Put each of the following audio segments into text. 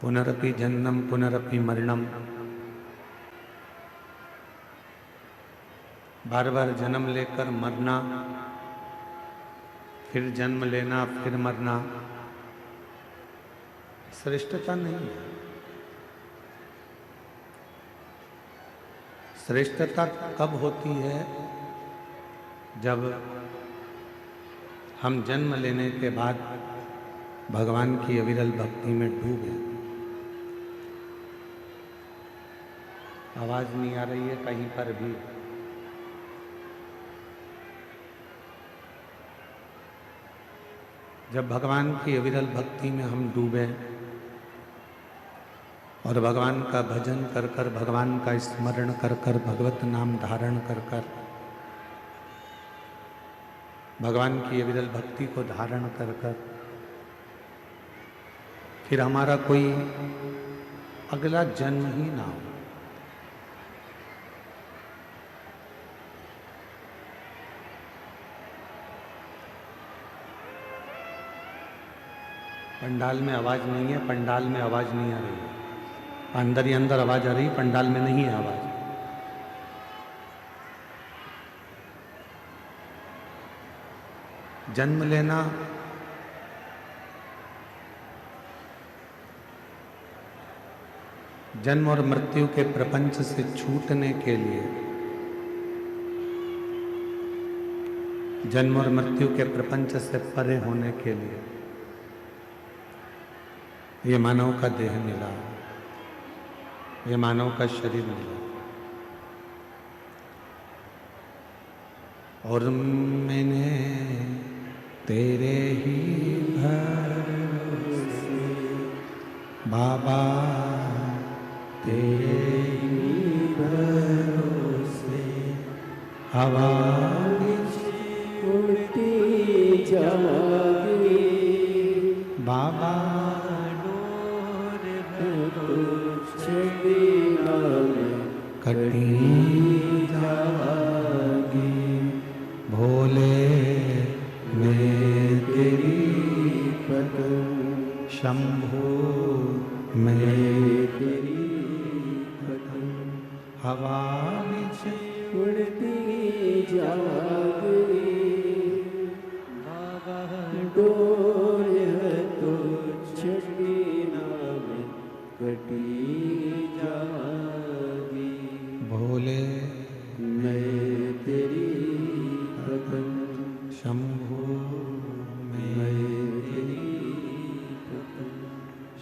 पुनरपि जन्म पुनरपि मरणम। बार बार जन्म लेकर मरना, फिर जन्म लेना, फिर मरना, श्रेष्ठता नहीं है। श्रेष्ठता कब होती है? जब हम जन्म लेने के बाद भगवान की अविरल भक्ति में डूबे। आवाज नहीं आ रही है कहीं पर भी? जब भगवान की अविरल भक्ति में हम डूबे और भगवान का भजन कर कर, भगवान का स्मरण कर कर, भगवत नाम धारण कर कर, भगवान की अविरल भक्ति को धारण कर कर, फिर हमारा कोई अगला जन्म ही ना हो। पंडाल में आवाज नहीं है, पंडाल में आवाज नहीं आ रही है। अंदर ही अंदर आवाज आ रही, पंडाल में नहीं है आवाज। जन्म लेना जन्म और मृत्यु के प्रपंच से छूटने के लिए, जन्म और मृत्यु के प्रपंच से परे होने के लिए ये मानव का देह मिला, ये मानव का शरीर मिला। और मैंने तेरे ही भरोसे बाबा, तेरे ही भरोसे हवा उड़ती जागी बाबा, कटी जागी भोले मैं तेरी पतंग, शंभो मैं तेरी पतंग, हवा में उड़ती जागी बाबा डोर है तो छठी नाम कटी जागी भोले मैं तेरी पतंग, शंभो मैं तेरी पतंग।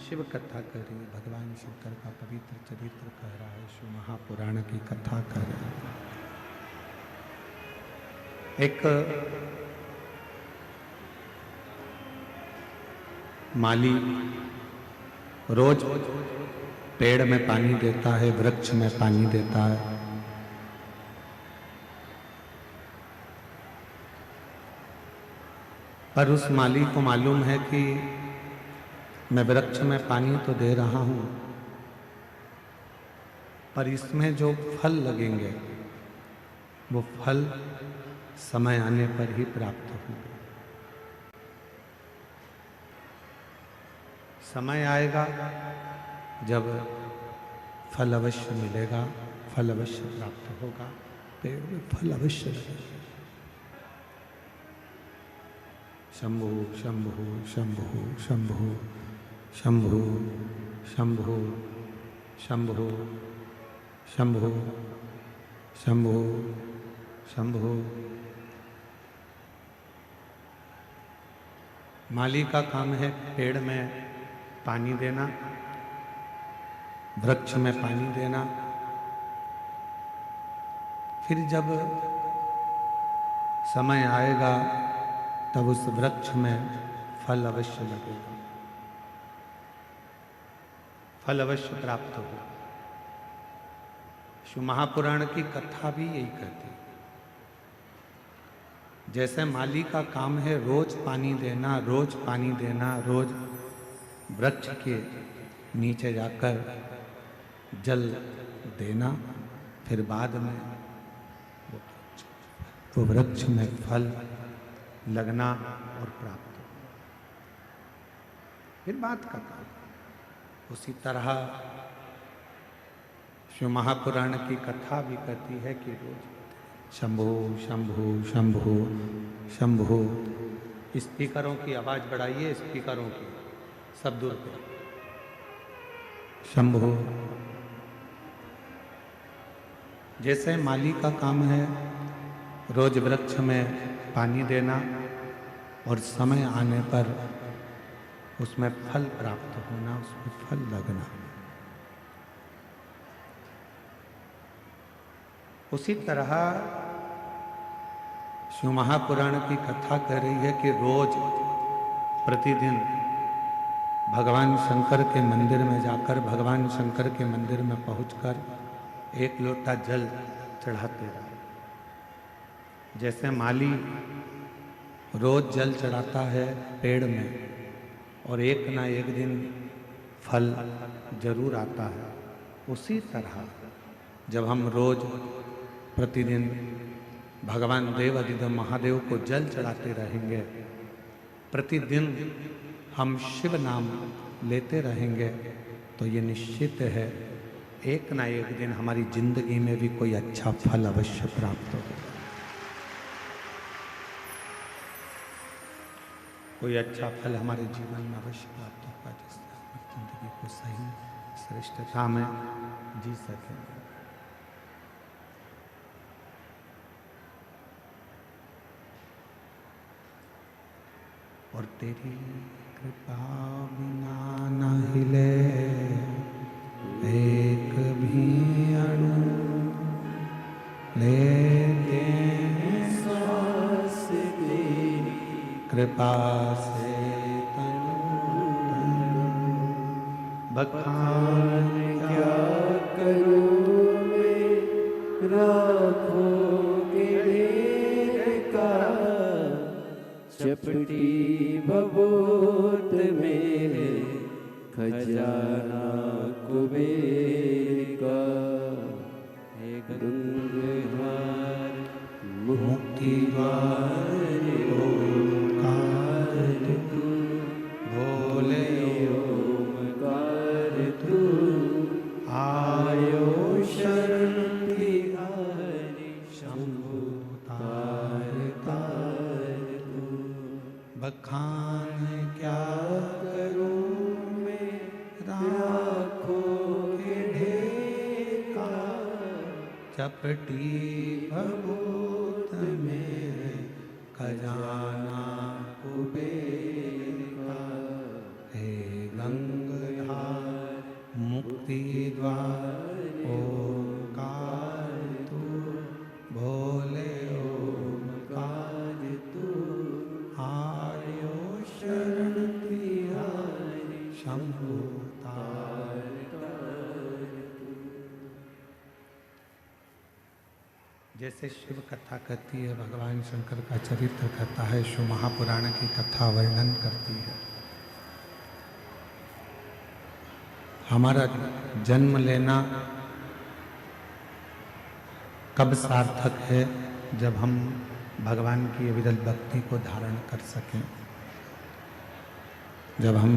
शिव कथा करें, भगवान शंकर का पवित्र चरित्र कह रहा है, शिव महापुराण की कथा कर रहा है। एक माली रोज पेड़ में पानी देता है, वृक्ष में पानी देता है। पर उस माली को मालूम है कि मैं वृक्ष में पानी तो दे रहा हूं, पर इसमें जो फल लगेंगे वो फल समय आने पर ही प्राप्त होंगे। समय आएगा जब फल अवश्य मिलेगा, फल अवश्य प्राप्त होगा, पेड़ में फल अवश्य लगेगा। शंभु शंभु शंभु शंभु शंभु शंभु शंभु शंभु शंभु शंभु। माली का काम है पेड़ में पानी देना, वृक्ष में पानी देना। फिर जब समय आएगा तब उस वृक्ष में फल अवश्य लगेगा, फल अवश्य प्राप्त होगा। शिव महापुराण की कथा भी यही कहती है। जैसे माली का काम है रोज पानी देना, रोज पानी देना, रोज वृक्ष के नीचे जाकर जल देना, फिर बाद में वो वृक्ष में फल लगना और प्राप्त होना। फिर बात का काम उसी तरह शिव महापुराण की कथा भी कहती है कि रोज शंभु शंभु शंभु शंभु। स्पीकरों की आवाज बढ़ाइए, स्पीकरों की सब दूर पे। शंभु। जैसे माली का काम है रोज वृक्ष में पानी देना और समय आने पर उसमें फल प्राप्त होना, उसमें फल लगना, उसी तरह शिव महापुराण की कथा कह रही है कि रोज प्रतिदिन भगवान शंकर के मंदिर में जाकर, भगवान शंकर के मंदिर में पहुंचकर एक लोटा जल चढ़ाते रहे। जैसे माली रोज जल चढ़ाता है पेड़ में और एक ना एक दिन फल जरूर आता है, उसी तरह जब हम रोज प्रतिदिन भगवान देव अधिदेव महादेव को जल चढ़ाते रहेंगे, प्रतिदिन हम शिव नाम लेते रहेंगे, तो ये निश्चित है एक ना एक दिन हमारी जिंदगी में भी कोई अच्छा फल अवश्य प्राप्त होगा। कोई अच्छा फल हमारे जीवन में अवश्य प्राप्त होगा, जिससे हम जिंदगी को सही श्रेष्ठता में जी सकें। और तेरी कृपा बिना न हिले एक भी अणु, लेते हैं सांस तेरी कृपा से तनु बखान क्या करूं मैं राखों के ढेर का, चपटी भभूत मेरे खजाना कुबेर का, हे गंगाधर मुक्ति द्वार ओंकार तू, भोले ओमकार तू, आयो शरण तिहारी शंभु तार तार तू। बखान क्या करूं मैं राखों के ढेर का, चपटी भभूत मेरे खजाना कुबेर का, हे गंगाधर मुक्ति द्वार ओंकार तू, भोले ओमकार तू, आर्यो शरण तिहारी शंभु तार तार तू। जैसे शिव कथा कहती है, भगवान शंकर का चरित्र कहता है, शिव महापुराण की कथा वर्णन करती है। हमारा जन्म लेना कब सार्थक है? जब हम भगवान की अविरल भक्ति को धारण कर सकें, जब हम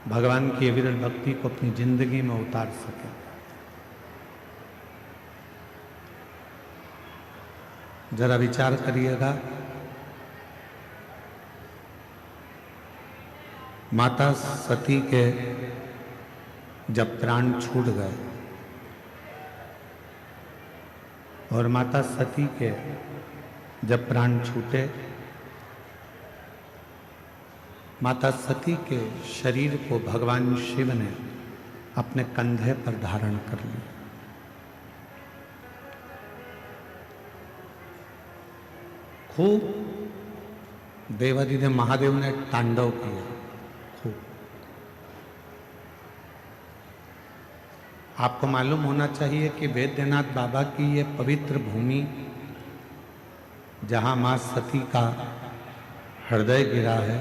भगवान की अविरल भक्ति को अपनी जिंदगी में उतार सकें। जरा विचार करिएगा, माता सती के जब प्राण छूट गए और माता सती के जब प्राण छूटे, माता सती के शरीर को भगवान शिव ने अपने कंधे पर धारण कर लिया। खूब देवाधिदेव महादेव ने तांडव किया, खूब। आपको मालूम होना चाहिए कि वैद्यनाथ बाबा की ये पवित्र भूमि, जहां मां सती का हृदय गिरा है,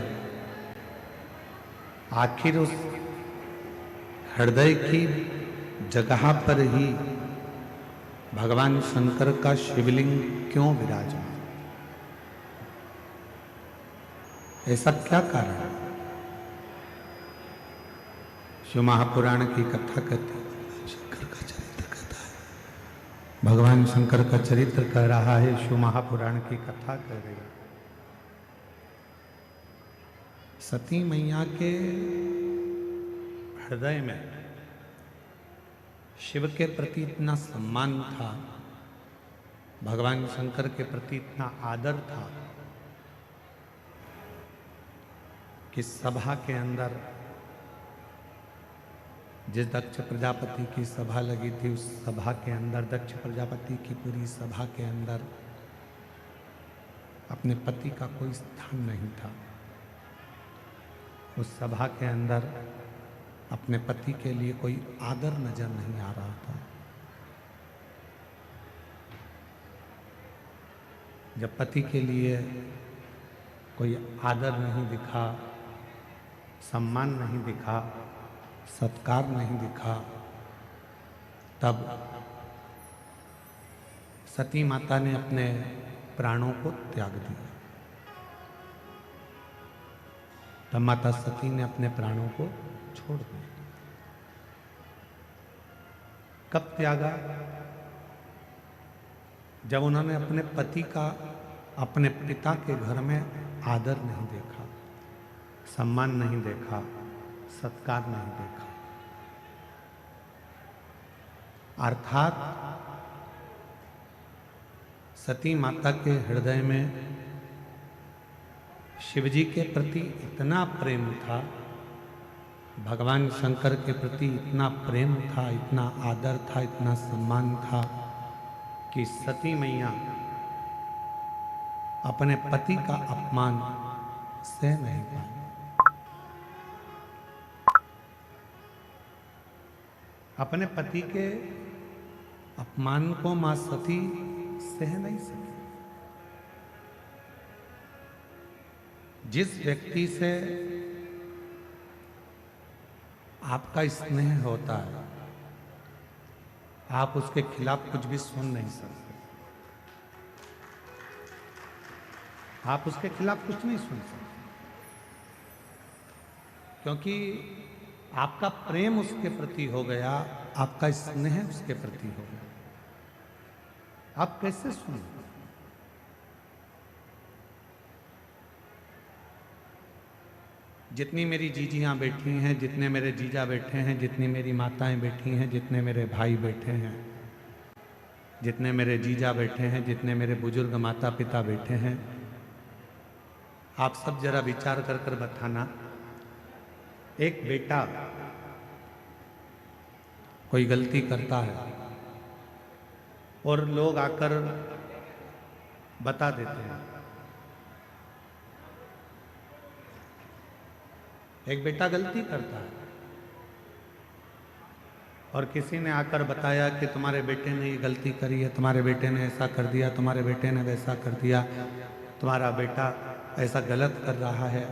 आखिर उस हृदय की जगह पर ही भगवान शंकर का शिवलिंग क्यों विराजमान? ऐसा क्या कारण है? शिव महापुराण की कथा कहती है, शंकर का चरित्र कहता है, भगवान शंकर का चरित्र कह रहा है, शिव महापुराण की कथा कह रही है। सती मैया के हृदय में शिव के प्रति इतना सम्मान था, भगवान शंकर के प्रति इतना आदर था कि सभा के अंदर, जिस दक्ष प्रजापति की सभा लगी थी, उस सभा के अंदर, दक्ष प्रजापति की पूरी सभा के अंदर अपने पति का कोई स्थान नहीं था। उस सभा के अंदर अपने पति के लिए कोई आदर नजर नहीं आ रहा था। जब पति के लिए कोई आदर नहीं दिखा, सम्मान नहीं दिखा, सत्कार नहीं दिखा, तब सती माता ने अपने प्राणों को त्याग दिया। तब माता सती ने अपने प्राणों को छोड़ दिया। कब त्यागा? जब उन्होंने अपने पति का अपने पिता के घर में आदर नहीं देखा, सम्मान नहीं देखा, सत्कार नहीं देखा। अर्थात सती माता के हृदय में शिवजी के प्रति इतना प्रेम था, भगवान शंकर के प्रति इतना प्रेम था, इतना आदर था, इतना सम्मान था कि सती मैया अपने पति का अपमान सह नहीं पाई। अपने पति के अपमान को मां सती सह नहीं सकी। जिस व्यक्ति से आपका स्नेह होता है, आप उसके खिलाफ कुछ भी सुन नहीं सकते। आप उसके खिलाफ कुछ नहीं सुन सकते, क्योंकि आपका प्रेम उसके प्रति हो गया, आपका स्नेह उसके प्रति हो गया। आप कैसे सुन? जितनी मेरी जीजियां बैठी हैं, जितने मेरे जीजा बैठे हैं, जितनी मेरी माताएं बैठी हैं, जितने मेरे भाई बैठे हैं, जितने मेरे जीजा बैठे हैं, जितने मेरे बुजुर्ग माता पिता बैठे हैं, आप सब जरा विचार कर कर बताना, एक बेटा कोई गलती करता है और लोग आकर बता देते हैं। एक बेटा गलती करता है और किसी ने आकर बताया कि तुम्हारे बेटे ने ये गलती करी है, तुम्हारे बेटे ने ऐसा कर दिया, तुम्हारे बेटे ने वैसा कर दिया, तुम्हारा बेटा ऐसा गलत कर रहा है।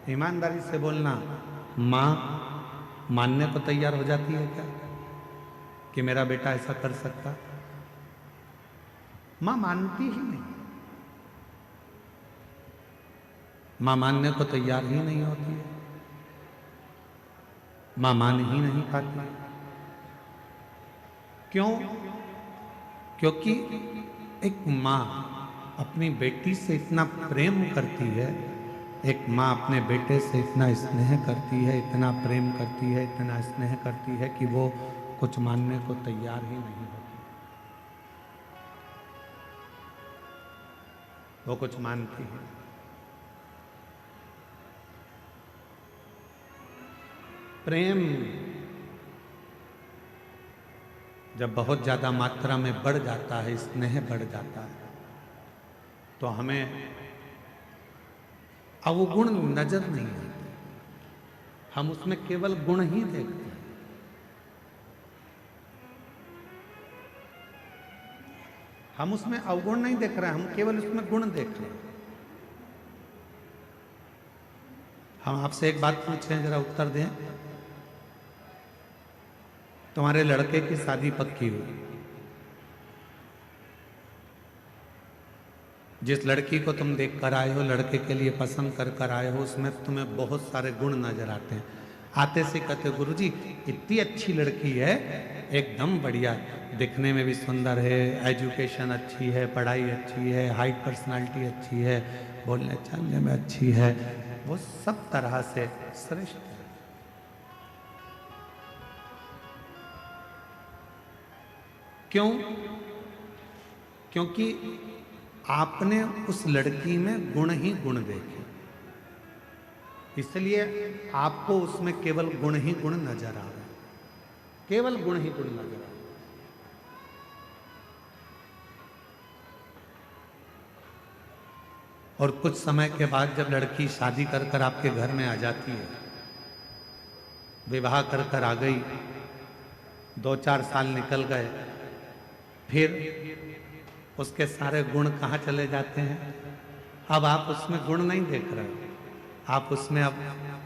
ईमानदारी से बोलना, माँ मानने को तैयार हो जाती है क्या कि मेरा बेटा ऐसा कर सकता? माँ मानती ही नहीं, माँ मानने को तैयार ही नहीं होती है, माँ मान ही नहीं पाती। क्यों? क्योंकि एक माँ अपनी बेटी से इतना प्रेम करती है, एक माँ अपने बेटे से इतना स्नेह करती है, इतना प्रेम करती है, इतना स्नेह करती है कि वो कुछ मानने को तैयार ही नहीं होती। वो कुछ मानती है। प्रेम जब बहुत ज्यादा मात्रा में बढ़ जाता है, स्नेह बढ़ जाता है, तो हमें अवगुण नजर नहीं आते, हम उसमें केवल गुण ही देखते हैं। हम उसमें अवगुण नहीं देख रहे हैं, हम केवल उसमें गुण देख रहे हैं। हम आपसे एक बात पूछें, जरा उत्तर दें। तुम्हारे लड़के की शादी पक्की हुई, जिस लड़की को तुम देख कर आए हो, लड़के के लिए पसंद कर कर आए हो, उसमें तुम्हें बहुत सारे गुण नजर आते हैं। आते से कहते गुरुजी इतनी अच्छी लड़की है, एकदम बढ़िया, दिखने में भी सुंदर है, एजुकेशन अच्छी है, पढ़ाई अच्छी है, हाइट पर्सनालिटी अच्छी है, बोलने चालने में अच्छी है, वो सब तरह से श्रेष्ठ है। क्यों? क्योंकि आपने उस लड़की में गुण ही गुण देखे, इसलिए आपको उसमें केवल गुण ही गुण नजर आ रहा है, केवल गुण ही गुण नजर आ रहा है। और कुछ समय के बाद जब लड़की शादी कर कर आपके घर में आ जाती है, विवाह कर कर आ गई, 2-4 साल निकल गए, फिर उसके सारे गुण कहाँ चले जाते हैं? अब आप उसमें गुण नहीं देख रहे हो, आप उसमें अब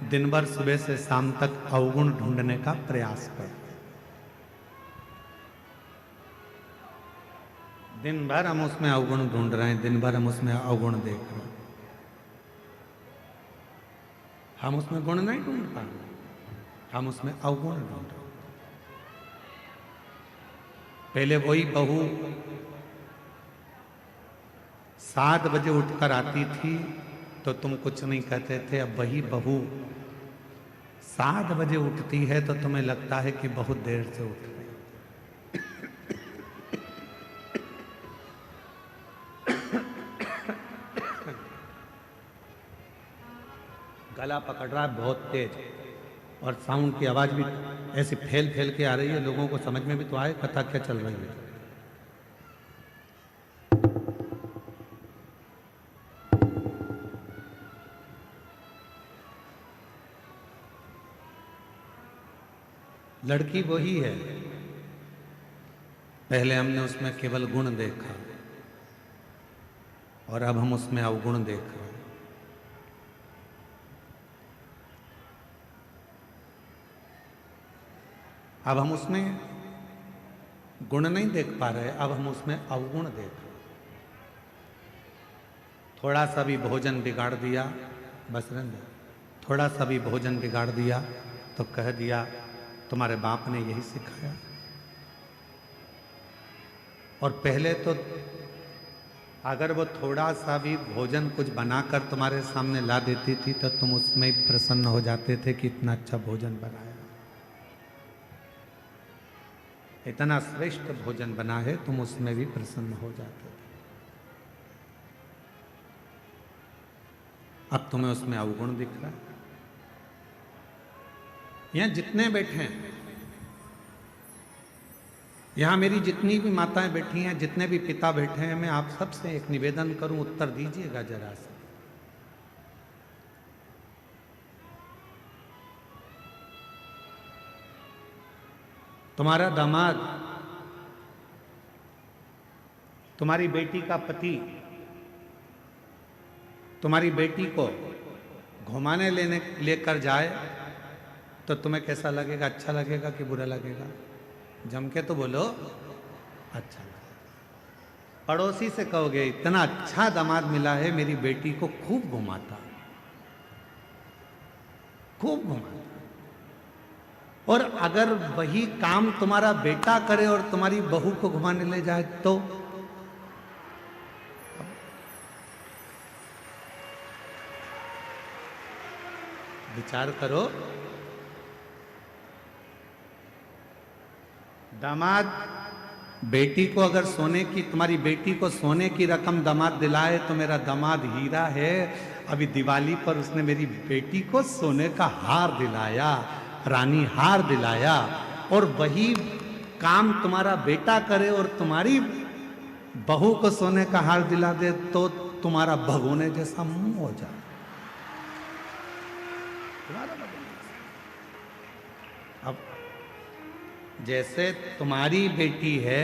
दिन भर सुबह से शाम तक अवगुण ढूंढने का प्रयास कर। दिन भर हम उसमें अवगुण ढूंढ रहे हैं, दिन भर हम उसमें अवगुण देख रहे हैं, हम उसमें गुण नहीं ढूंढ पा रहे, हम उसमें अवगुण ढूंढ रहे। पहले वही बहू 7 बजे उठकर आती थी तो तुम कुछ नहीं कहते थे, अब वही बहू 7 बजे उठती है तो तुम्हें लगता है कि बहुत देर से उठ रही। गला पकड़ रहा है बहुत तेज, और साउंड की आवाज भी ऐसी फैल फैल के आ रही है, लोगों को समझ में भी तो आए कथा क्या चल रही है। लड़की वही है, पहले हमने उसमें केवल गुण देखा और अब हम उसमें अवगुण देख रहे हैं। अब हम उसमें गुण नहीं देख पा रहे, अब हम उसमें अवगुण देख रहे हैं। थोड़ा सा भी भोजन बिगाड़ दिया, बस रहने दो, थोड़ा सा भी भोजन बिगाड़ दिया तो कह दिया तुम्हारे बाप ने यही सिखाया। और पहले तो अगर वो थोड़ा सा भी भोजन कुछ बनाकर तुम्हारे सामने ला देती थी तो तुम उसमें प्रसन्न हो जाते थे कि इतना अच्छा भोजन बनाया, इतना श्रेष्ठ भोजन बना है, तुम उसमें भी प्रसन्न हो जाते थे। अब तुम्हें उसमें अवगुण दिख रहा है। यहां जितने बैठे हैं, यहां मेरी जितनी भी माताएं बैठी हैं, जितने भी पिता बैठे हैं, मैं आप सबसे एक निवेदन करूं, उत्तर दीजिएगा जरा से। तुम्हारा दामाद, तुम्हारी बेटी का पति तुम्हारी बेटी को घुमाने लेकर जाए तो तुम्हें कैसा लगेगा? अच्छा लगेगा कि बुरा लगेगा? जम के तो बोलो, अच्छा लगेगा। पड़ोसी से कहोगे इतना अच्छा दामाद मिला है, मेरी बेटी को खूब घुमाता, खूब घुमाता। और अगर वही काम तुम्हारा बेटा करे और तुम्हारी बहू को घुमाने ले जाए तो विचार करो। दामाद बेटी को अगर सोने की, तुम्हारी बेटी को सोने की रकम दामाद दिलाए तो मेरा दामाद हीरा है। अभी दिवाली पर उसने मेरी बेटी को सोने का हार दिलाया, रानी हार दिलाया। और वही काम तुम्हारा बेटा करे और तुम्हारी बहू को सोने का हार दिला दे तो तुम्हारा भगोने जैसा मुंह हो जाए। अब जैसे तुम्हारी बेटी है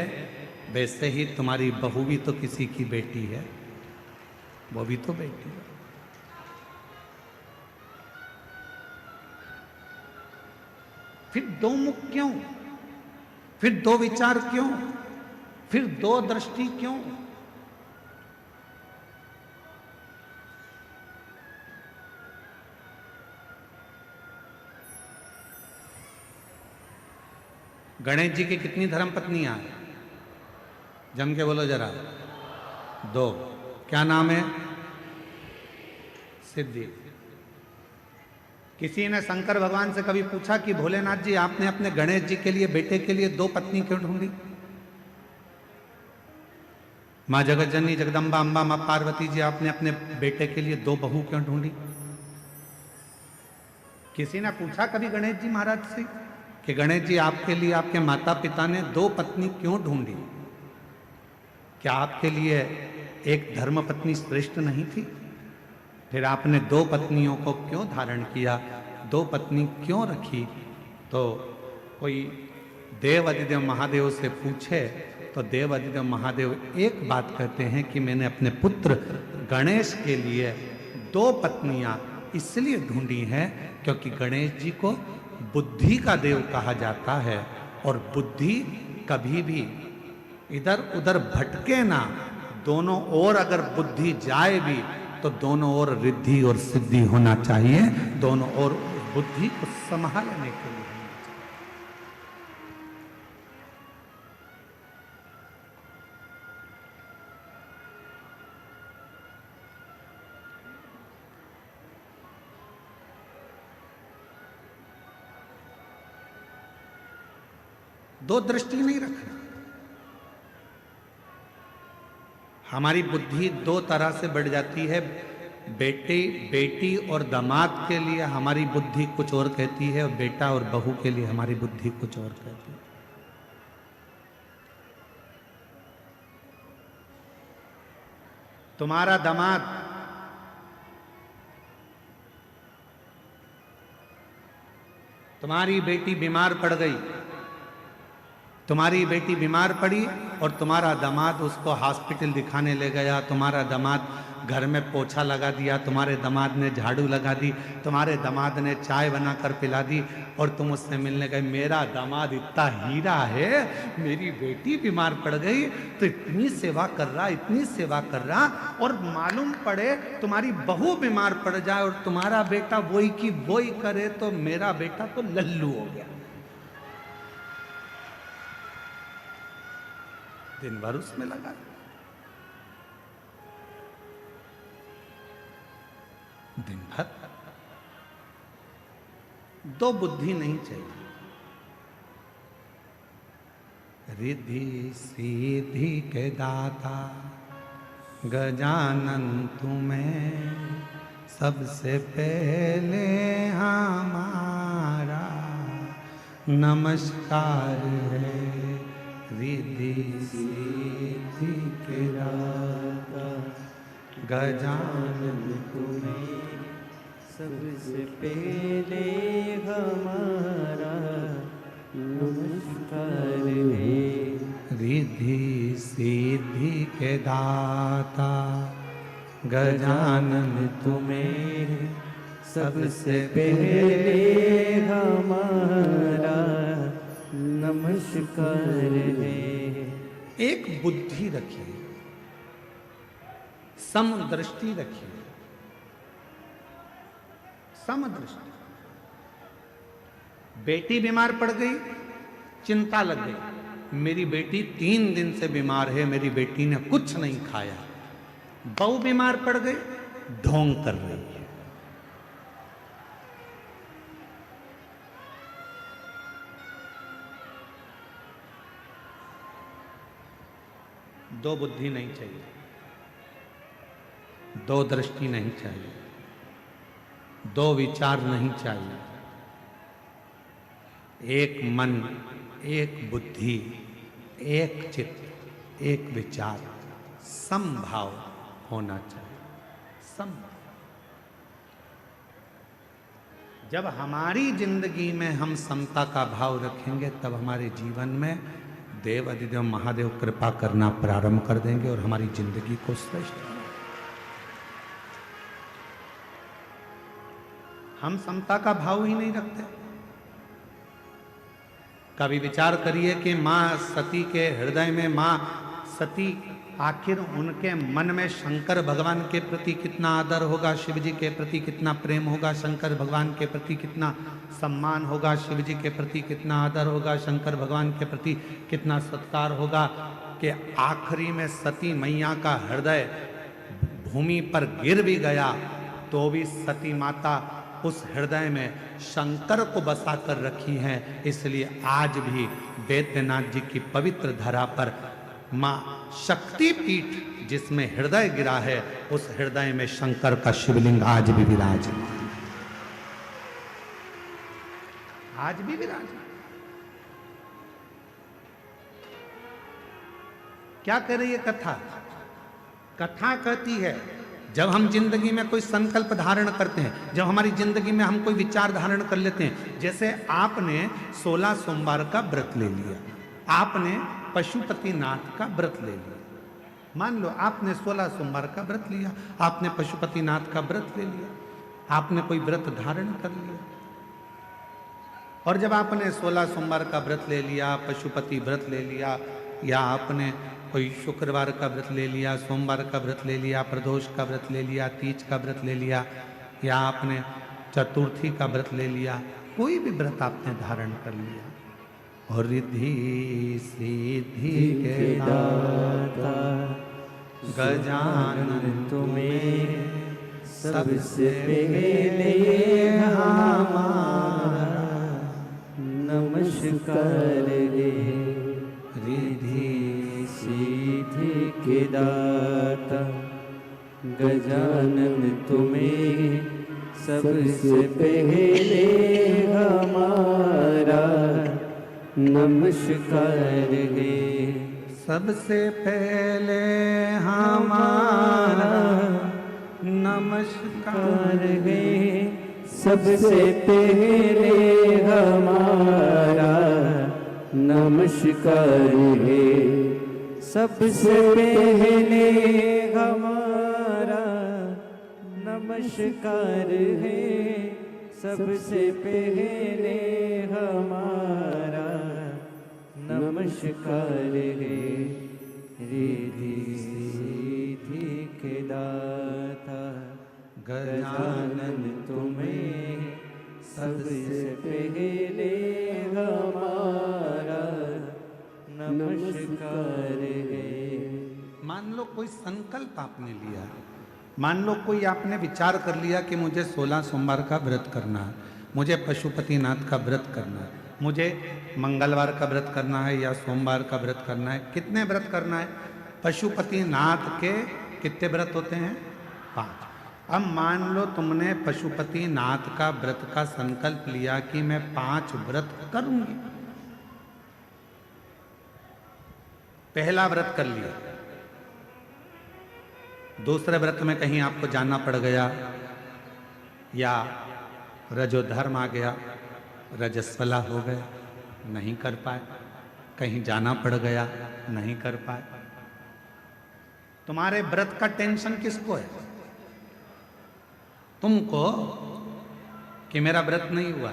वैसे ही तुम्हारी बहू भी तो किसी की बेटी है, वो भी तो बेटी है। फिर दो मुख क्यों? फिर दो विचार क्यों? फिर दो दृष्टि क्यों? गणेश जी की कितनी धर्म पत्नियां हैं? जम के बोलो जरा। 2। क्या नाम है? सिद्धि। किसी ने शंकर भगवान से कभी पूछा कि भोलेनाथ जी, आपने अपने गणेश जी के लिए, बेटे के लिए 2 पत्नी क्यों ढूंढी? माँ जगत जननी जगदम्बा अम्बा माँ पार्वती जी, आपने अपने बेटे के लिए 2 बहू क्यों ढूंढी? किसी ने पूछा कभी गणेश जी महाराज से कि गणेश जी, आपके लिए आपके माता पिता ने 2 पत्नी क्यों ढूंढी? क्या आपके लिए एक धर्म पत्नी श्रेष्ठ नहीं थी? फिर आपने 2 पत्नियों को क्यों धारण किया, 2 पत्नी क्यों रखी? तो कोई देव अधिदेव महादेव से पूछे तो देव अधिदेव महादेव एक बात कहते हैं कि मैंने अपने पुत्र गणेश के लिए 2 पत्नियां इसलिए ढूंढी हैं क्योंकि गणेश जी को बुद्धि का देव कहा जाता है, और बुद्धि कभी भी इधर उधर भटके ना। दोनों ओर अगर बुद्धि जाए भी तो दोनों ओर रिद्धि और सिद्धि होना चाहिए, दोनों ओर बुद्धि को संभालने के लिए होना चाहिए। दो दृष्टि नहीं रखना। हमारी बुद्धि 2 तरह से बढ़ जाती है। बेटी और दामाद के लिए हमारी बुद्धि कुछ और कहती है, और बेटा और बहू के लिए हमारी बुद्धि कुछ और कहती है। तुम्हारा दामाद तुम्हारी बेटी बीमार पड़ गई, तुम्हारी बेटी बीमार पड़ी और तुम्हारा दामाद उसको हॉस्पिटल दिखाने ले गया, तुम्हारा दामाद घर में पोछा लगा दिया, तुम्हारे दामाद ने झाड़ू लगा दी, तुम्हारे दामाद ने चाय बनाकर पिला दी, और तुम उससे मिलने गए। मेरा दामाद इतना हीरा है, मेरी बेटी बीमार पड़ गई तो इतनी सेवा कर रहा, इतनी सेवा कर रहा, और मालूम पड़े तुम्हारी बहू बीमार पड़ जाए और तुम्हारा बेटा वही की वही करे तो मेरा बेटा तो लल्लू हो गया। दिन भर उसमें लगा। दिन भर 2 बुद्धि नहीं चाहिए। रिद्धि सिद्धि के दाता गजानन तुम्हें सबसे पहले हमारा नमस्कार है। रिद्धि सिद्धि के दाता गजानन तुम्हें सबसे पहले हमारा नमस्कार है। रिद्धि सिद्धि के दाता गजानन तुम्हें सबसे पहले हमारा नमस्कार है। एक बुद्धि रखिए, समदृष्टि रखिए, समदृष्टि। बेटी बीमार पड़ गई, चिंता लग गई, मेरी बेटी 3 दिन से बीमार है, मेरी बेटी ने कुछ नहीं खाया। बहू बीमार पड़ गई, ढोंग कर रही है। दो बुद्धि नहीं चाहिए, 2 दृष्टि नहीं चाहिए, 2 विचार नहीं चाहिए। एक मन, एक बुद्धि, एक चित्त, एक विचार, समभाव होना चाहिए। समभाव। जब हमारी जिंदगी में हम समता का भाव रखेंगे तब हमारे जीवन में देव अधिदेव महादेव कृपा करना प्रारंभ कर देंगे और हमारी जिंदगी को श्रेष्ठ बनाएंगे। हम समता का भाव ही नहीं रखते। कभी विचार करिए कि मां सती के हृदय में, मां सती आखिर उनके मन में शंकर भगवान के प्रति कितना आदर होगा, शिव जी के प्रति कितना प्रेम होगा, शंकर भगवान के प्रति कितना सम्मान होगा, शिव जी के प्रति कितना आदर होगा, शंकर भगवान के प्रति कितना सत्कार होगा, कि आखिरी में सती मैया का हृदय भूमि पर गिर भी गया तो भी सती माता उस हृदय में शंकर को बसा कर रखी है। इसलिए आज भी बैद्यनाथ जी की पवित्र धरा पर माँ शक्तिपीठ जिसमें हृदय गिरा है, उस हृदय में शंकर का शिवलिंग आज भी विराज, आज भी विराज। क्या कह रही है कथा? कथा कहती है जब हम जिंदगी में कोई संकल्प धारण करते हैं, जब हमारी जिंदगी में हम कोई विचार धारण कर लेते हैं, जैसे आपने 16 सोमवार का व्रत ले लिया, आपने पशुपतिनाथ का व्रत ले लिया, मान लो आपने 16 सोमवार का व्रत लिया, आपने पशुपतिनाथ का व्रत ले लिया, आपने कोई व्रत धारण कर लिया, और जब आपने 16 सोमवार का व्रत ले लिया, पशुपति व्रत ले लिया, या आपने कोई शुक्रवार का व्रत ले लिया, सोमवार का व्रत ले लिया, प्रदोष का व्रत ले लिया, तीज का व्रत ले लिया, या आपने चतुर्थी का व्रत ले लिया, कोई भी व्रत आपने धारण कर लिया, और रिद्धि सिद्धि के दाता गजानन तुम्हें सबसे पहले हमारा नमस्कार है। रिद्धि सिद्धि के दाता गजानन तुम्हें सबसे पहले हमारा नमस्कार है। सबसे पहले हमारा नमस्कार है। सबसे पहले हमारा नमस्कार है। सबसे पहले हमारा नमस्कार है। सबसे पहले हमारा नमस्कार है। रिद्धि सिद्धि के दाता गजानन तुम्हें सबसे पहले हमारा नमस्कार है। मान लो कोई संकल्प आपने लिया, मान लो कोई आपने विचार कर लिया कि मुझे 16 सोमवार का व्रत करना है, मुझे पशुपतिनाथ का व्रत करना है, मुझे मंगलवार का व्रत करना है या सोमवार का व्रत करना है। कितने व्रत करना है? पशुपतिनाथ के कितने व्रत होते हैं? 5। अब मान लो तुमने पशुपतिनाथ का व्रत का संकल्प लिया कि मैं 5 व्रत करूंगी। पहला व्रत कर लिया, दूसरे व्रत में कहीं आपको जाना पड़ गया या रजोधर्म आ गया, रजस्वला हो गए, नहीं कर पाए, कहीं जाना पड़ गया, नहीं कर पाए। तुम्हारे व्रत का टेंशन किसको है? तुमको कि मेरा व्रत नहीं हुआ।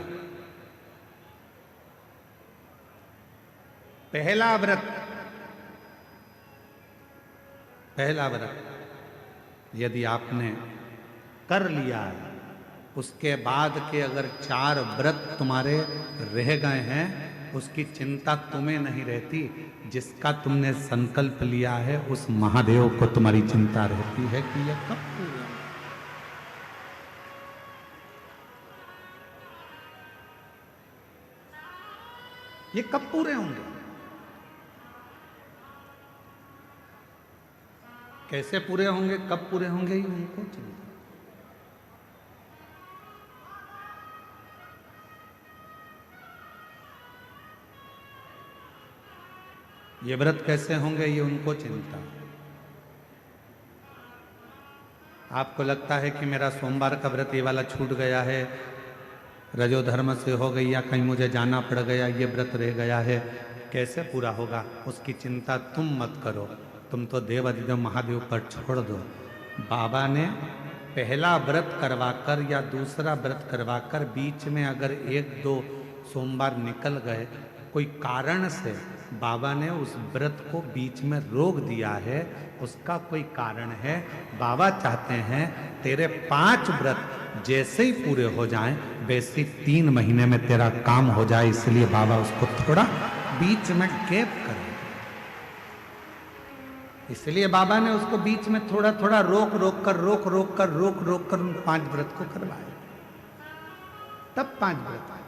पहला व्रत यदि आपने कर लिया है, उसके बाद के अगर 4 व्रत तुम्हारे रह गए हैं, उसकी चिंता तुम्हें नहीं रहती। जिसका तुमने संकल्प लिया है उस महादेव को तुम्हारी चिंता रहती है कि यह कब पूरा। ये कब पूरे होंगे? कैसे पूरे होंगे, कब पूरे होंगे, ये उनको चिंता। ये व्रत कैसे होंगे, ये उनको चिंता। आपको लगता है कि मेरा सोमवार का व्रत ये वाला छूट गया है, रजोधर्म से हो गई, या कहीं मुझे जाना पड़ गया, ये व्रत रह गया है, कैसे पूरा होगा, उसकी चिंता तुम मत करो। तुम तो देव अधिदेव महादेव पर छोड़ दो। बाबा ने पहला व्रत करवाकर या दूसरा व्रत करवाकर बीच में अगर 1-2 सोमवार निकल गए कोई कारण से, बाबा ने उस व्रत को बीच में रोक दिया है, उसका कोई कारण है। बाबा चाहते हैं तेरे 5 व्रत जैसे ही पूरे हो जाएं वैसे 3 महीने में तेरा काम हो जाए, इसलिए बाबा उसको थोड़ा बीच में गैप करें। इसलिए बाबा ने उसको बीच में थोड़ा थोड़ा रोक रोक कर उन 5 व्रत को करवाए, तब 5 व्रत आए।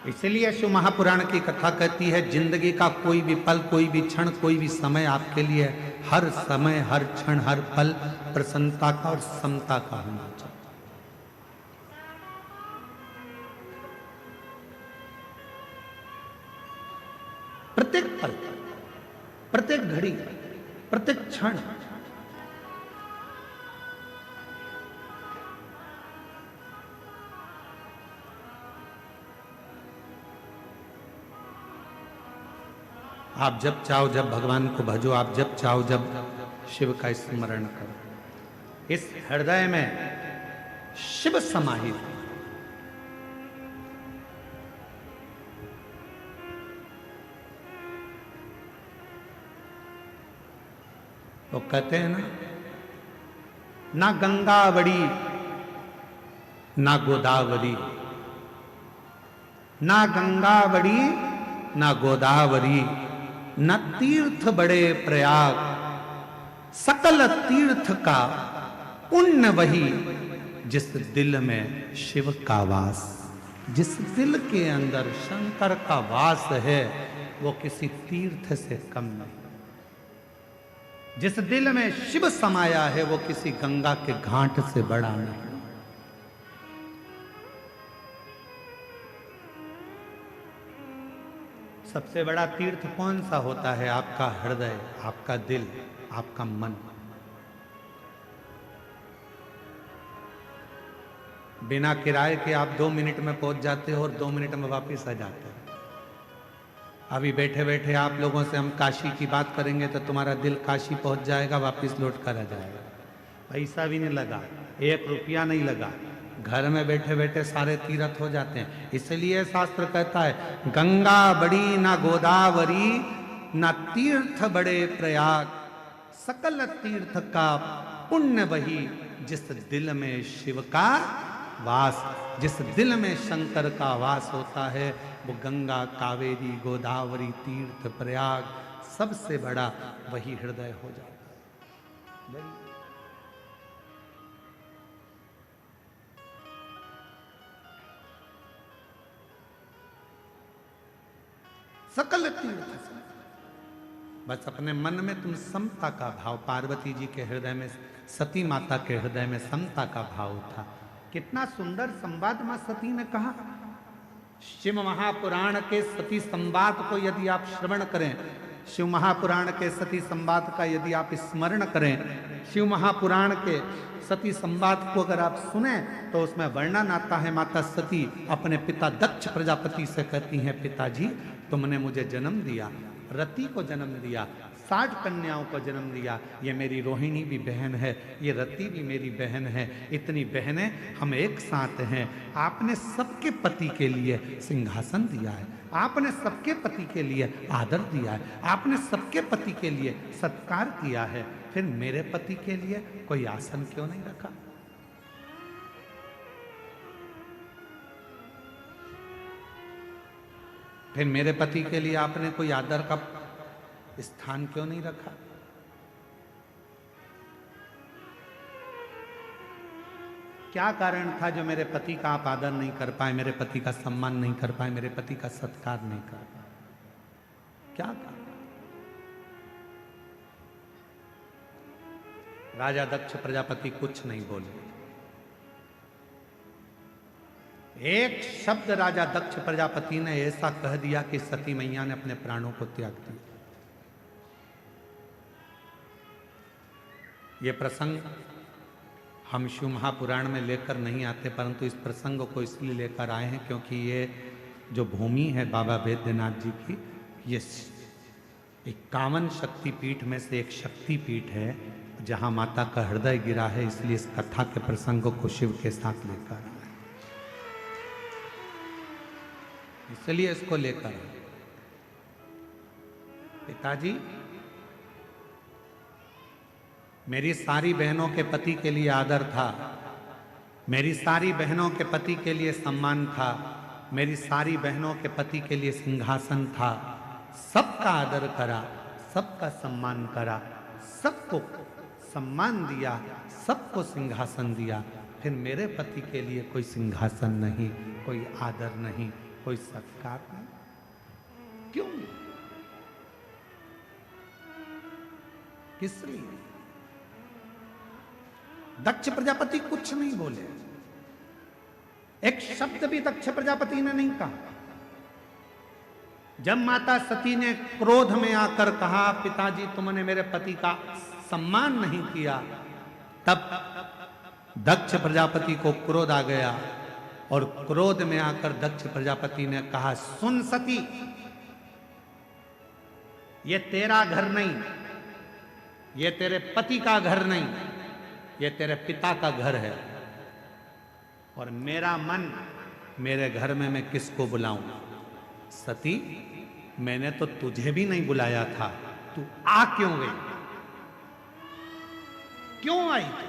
इसलिए शिव महापुराण की कथा कहती है जिंदगी का कोई भी पल, कोई भी क्षण, कोई भी समय आपके लिए हर समय, हर क्षण, हर पल प्रसन्नता का और समता का होना चाहिए। प्रत्येक पल, प्रत्येक घड़ी, प्रत्येक क्षण आप जब चाहो जब भगवान को भजो, आप जब चाहो जब शिव का स्मरण करो। इस हृदय में शिव समाहित है। तो कहते हैं ना गंगा बड़ी ना गोदावरी, ना गंगा बड़ी ना गोदावरी, न तीर्थ बड़े प्रयाग, सकल तीर्थ का पुण्य वही जिस दिल में शिव का वास। जिस दिल के अंदर शंकर का वास है वो किसी तीर्थ से कम नहीं। जिस दिल में शिव समाया है वो किसी गंगा के घाट से बड़ा नहीं। सबसे बड़ा तीर्थ कौन सा होता है? आपका हृदय, आपका दिल, आपका मन। बिना किराए के आप 2 मिनट में पहुंच जाते हो और 2 मिनट में वापस आ जाते हो। अभी बैठे बैठे आप लोगों से हम काशी की बात करेंगे तो तुम्हारा दिल काशी पहुंच जाएगा, वापस लौट कर आ जाएगा। पैसा भी नहीं लगा, 1 रुपया नहीं लगा, घर में बैठे बैठे सारे तीर्थ हो जाते हैं। इसलिए शास्त्र कहता है गंगा बड़ी ना गोदावरी, ना तीर्थ बड़े प्रयाग, सकल तीर्थ का पुण्य वही जिस दिल में शिव का वास। जिस दिल में शंकर का वास होता है वो गंगा, कावेरी, गोदावरी, तीर्थ, प्रयाग सबसे बड़ा वही हृदय हो जाता है। सकल तीर्थ से बस अपने मन में तुम समता का भाव, पार्वती जी के हृदय में, सती माता के हृदय में समता का भाव था। कितना सुंदर संवाद मां सती ने कहा। शिव महापुराण के सती संवाद को यदि आप श्रवण करें, शिव महापुराण के सती संवाद का यदि आप स्मरण करें, शिव महापुराण के सती संवाद को अगर आप सुने तो उसमें वर्णन आता है माता सती अपने पिता दक्ष प्रजापति से कहती हैं, पिताजी तुमने मुझे जन्म दिया, रति को जन्म दिया, 60 कन्याओं को जन्म दिया, ये मेरी रोहिणी भी बहन है, ये रति भी मेरी बहन है, इतनी बहनें हम एक साथ हैं। आपने सबके पति के लिए सिंहासन दिया है, आपने सबके पति के लिए आदर दिया है, आपने सबके पति के लिए सत्कार किया है, फिर मेरे पति के लिए कोई आसन क्यों नहीं रखा? फिर मेरे पति के लिए आपने कोई आदर का स्थान क्यों नहीं रखा? क्या कारण था जो मेरे पति का आप आदर नहीं कर पाए, मेरे पति का सम्मान नहीं कर पाए, मेरे पति का सत्कार नहीं कर पाए? क्या कारण? राजा दक्ष प्रजापति कुछ नहीं बोले। एक शब्द राजा दक्ष प्रजापति ने ऐसा कह दिया कि सती मैया ने अपने प्राणों को त्याग दिया। ये प्रसंग हम शिव महापुराण में लेकर नहीं आते, परंतु इस प्रसंग को इसलिए लेकर आए हैं क्योंकि ये जो भूमि है बाबा वैद्यनाथ जी की, ये 51 शक्तिपीठ में से एक शक्तिपीठ है जहां माता का हृदय गिरा है, इसलिए इस कथा के प्रसंग को शिव के साथ लेकर आए, इसलिए इसको लेकर आए। पिताजी, मेरी सारी बहनों के पति के लिए आदर था, मेरी सारी बहनों के पति के लिए सम्मान था, मेरी सारी बहनों के पति के लिए सिंहासन था, सबका आदर करा, सबका सम्मान करा, सबको सम्मान दिया, सबको सिंहासन दिया, फिर मेरे पति के लिए कोई सिंहासन नहीं, कोई आदर नहीं, कोई सत्कार नहीं, क्यों? किस लिए? दक्ष प्रजापति कुछ नहीं बोले, एक शब्द भी दक्ष प्रजापति ने नहीं कहा। जब माता सती ने क्रोध में आकर कहा, पिताजी तुमने मेरे पति का सम्मान नहीं किया, तब दक्ष प्रजापति को क्रोध आ गया और क्रोध में आकर दक्ष प्रजापति ने कहा, सुन सती, ये तेरा घर नहीं, ये तेरे पति का घर नहीं, ये तेरे पिता का घर है, और मेरा मन, मेरे घर में मैं किसको बुलाऊं? सती, मैंने तो तुझे भी नहीं बुलाया था, तू आ क्यों गई? क्यों आई तू?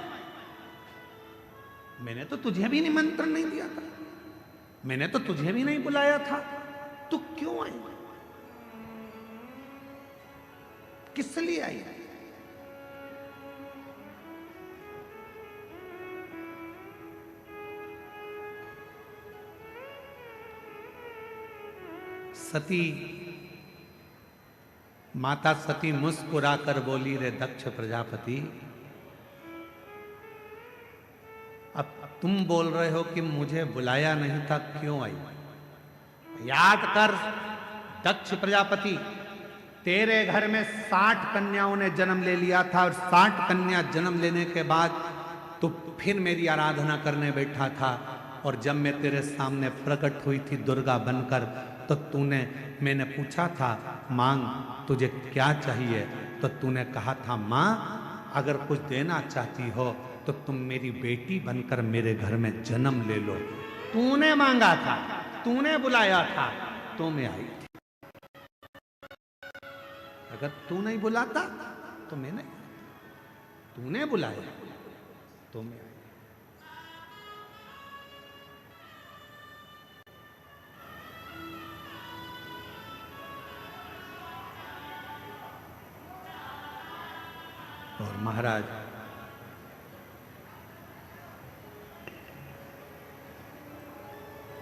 मैंने तो तुझे भी निमंत्रण नहीं दिया था, मैंने तो तुझे भी नहीं बुलाया था, तू क्यों आई? किस लिए आई? सती, माता सती मुस्कुराकर बोली, रे दक्ष प्रजापति, अब तुम बोल रहे हो कि मुझे बुलाया नहीं था, क्यों आई? याद कर दक्ष प्रजापति, तेरे घर में 60 कन्याओं ने जन्म ले लिया था, और 60 कन्या जन्म लेने के बाद तो फिर मेरी आराधना करने बैठा था, और जब मैं तेरे सामने प्रकट हुई थी दुर्गा बनकर, तो तूने, मैंने पूछा था, मांग तुझे क्या चाहिए, तो तूने कहा था, मां अगर कुछ देना चाहती हो तो तुम मेरी बेटी बनकर मेरे घर में जन्म ले लो। तूने मांगा था, तूने बुलाया था, तो मैं आई थी। अगर तू नहीं बुलाता तो मैं नहीं, तूने बुलाया तो मैं आई। और महाराज,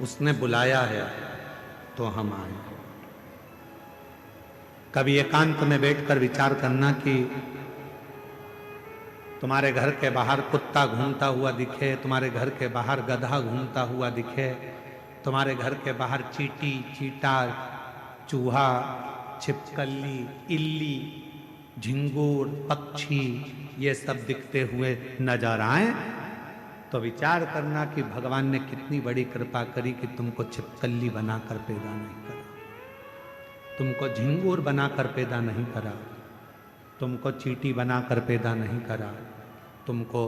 उसने बुलाया है तो हम आए। कभी एकांत में बैठकर विचार करना कि तुम्हारे घर के बाहर कुत्ता घूमता हुआ दिखे, तुम्हारे घर के बाहर गधा घूमता हुआ दिखे, तुम्हारे घर के बाहर चींटी, चींटा, चूहा, छिपकली, इल्ली, झिंगूर, पक्षी, ये सब दिखते हुए नजर आए, तो विचार करना कि भगवान ने कितनी बड़ी कृपा करी कि तुमको छिपकली बनाकर पैदा नहीं करा, तुमको झिंगूर बनाकर पैदा नहीं करा, तुमको चींटी बनाकर पैदा नहीं करा, तुमको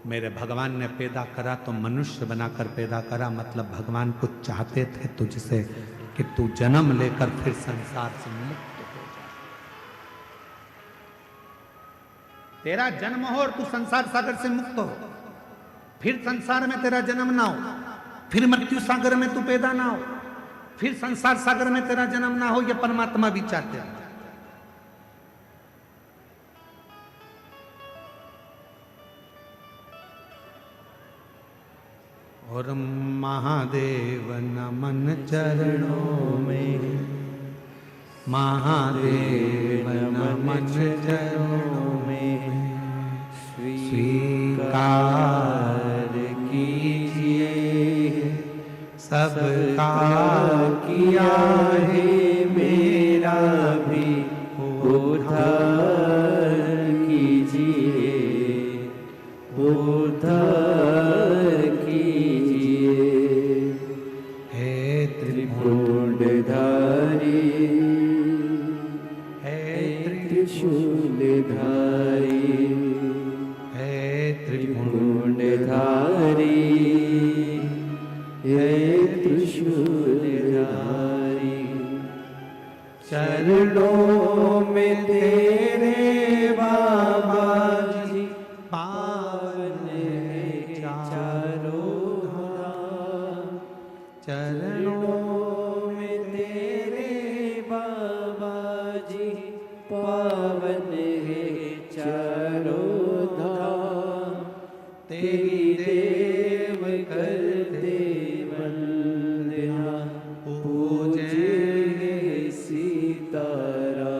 मेरे भगवान ने पैदा करा तो मनुष्य बनाकर पैदा करा। मतलब भगवान कुछ चाहते थे तुझसे कि तू जन्म लेकर फिर संसार से मुक्त हो जा। तेरा जन्म हो और तू संसार सागर से मुक्त हो, फिर संसार में तेरा जन्म ना हो, फिर मृत्यु सागर में तू पैदा ना हो, फिर संसार सागर में तेरा जन्म ना हो, यह परमात्मा भी चाहते हैं। और महादेव नमन चरणों में, महादेव नमन चरणों में, स्वीकार कीजिए सबका किया है, मेरा भी उद्धार कीजिए, उद्धार कीजिए। हे त्रिपुंडधारी, हे त्रिशूलधारी। चरणों में तेरे बाबा जी पावन है चारों धाम। चरणों में तेरे बाबा जी पावन है चारों धाम। तेरी देव करते वंदना पूजे सीताराम।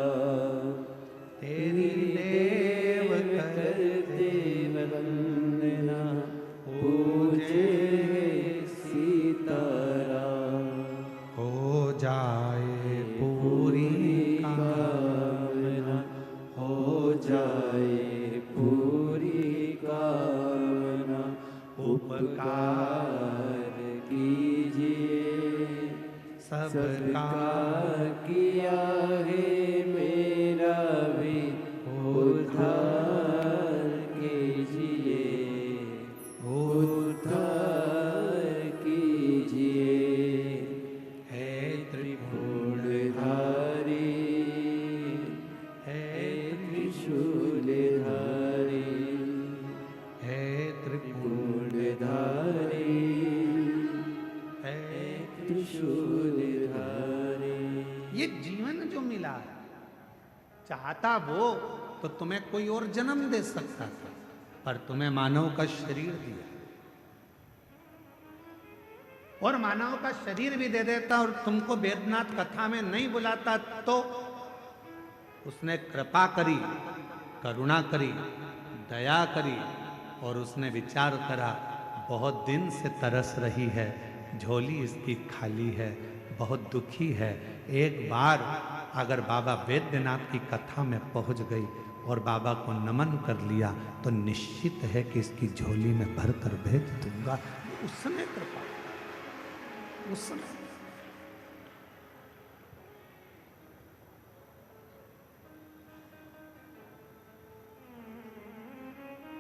तेरी देव करते वंदना पूजे सीताराम। हो जाए पूरी कामना हो जाए पूरी कामना। उपकार कीजिए सबका किया है मेरा भी उद्धार कीजिए। उद्धार कीजिए है त्रिशूलधारी। है त्रिशूलधारी। है त्रिशूलधारी। है त्रिशूलधारी। ये जीवन जो मिला है, चाहता वो तो तुम्हें कोई और जन्म दे सकता था, पर तुम्हें मानव का शरीर दिया, और मानव का शरीर भी दे देता और तुमको वेदनाथ कथा में नहीं बुलाता तो उसने कृपा करी, करुणा करी, दया करी, और उसने विचार करा बहुत दिन से तरस रही है, झोली इसकी खाली है, बहुत दुखी है। एक बार अगर बाबा वैद्यनाथ की कथा में पहुंच गई और बाबा को नमन कर लिया तो निश्चित है कि इसकी झोली में भर कर भेज दूंगा। उस समय कृपा, उस समय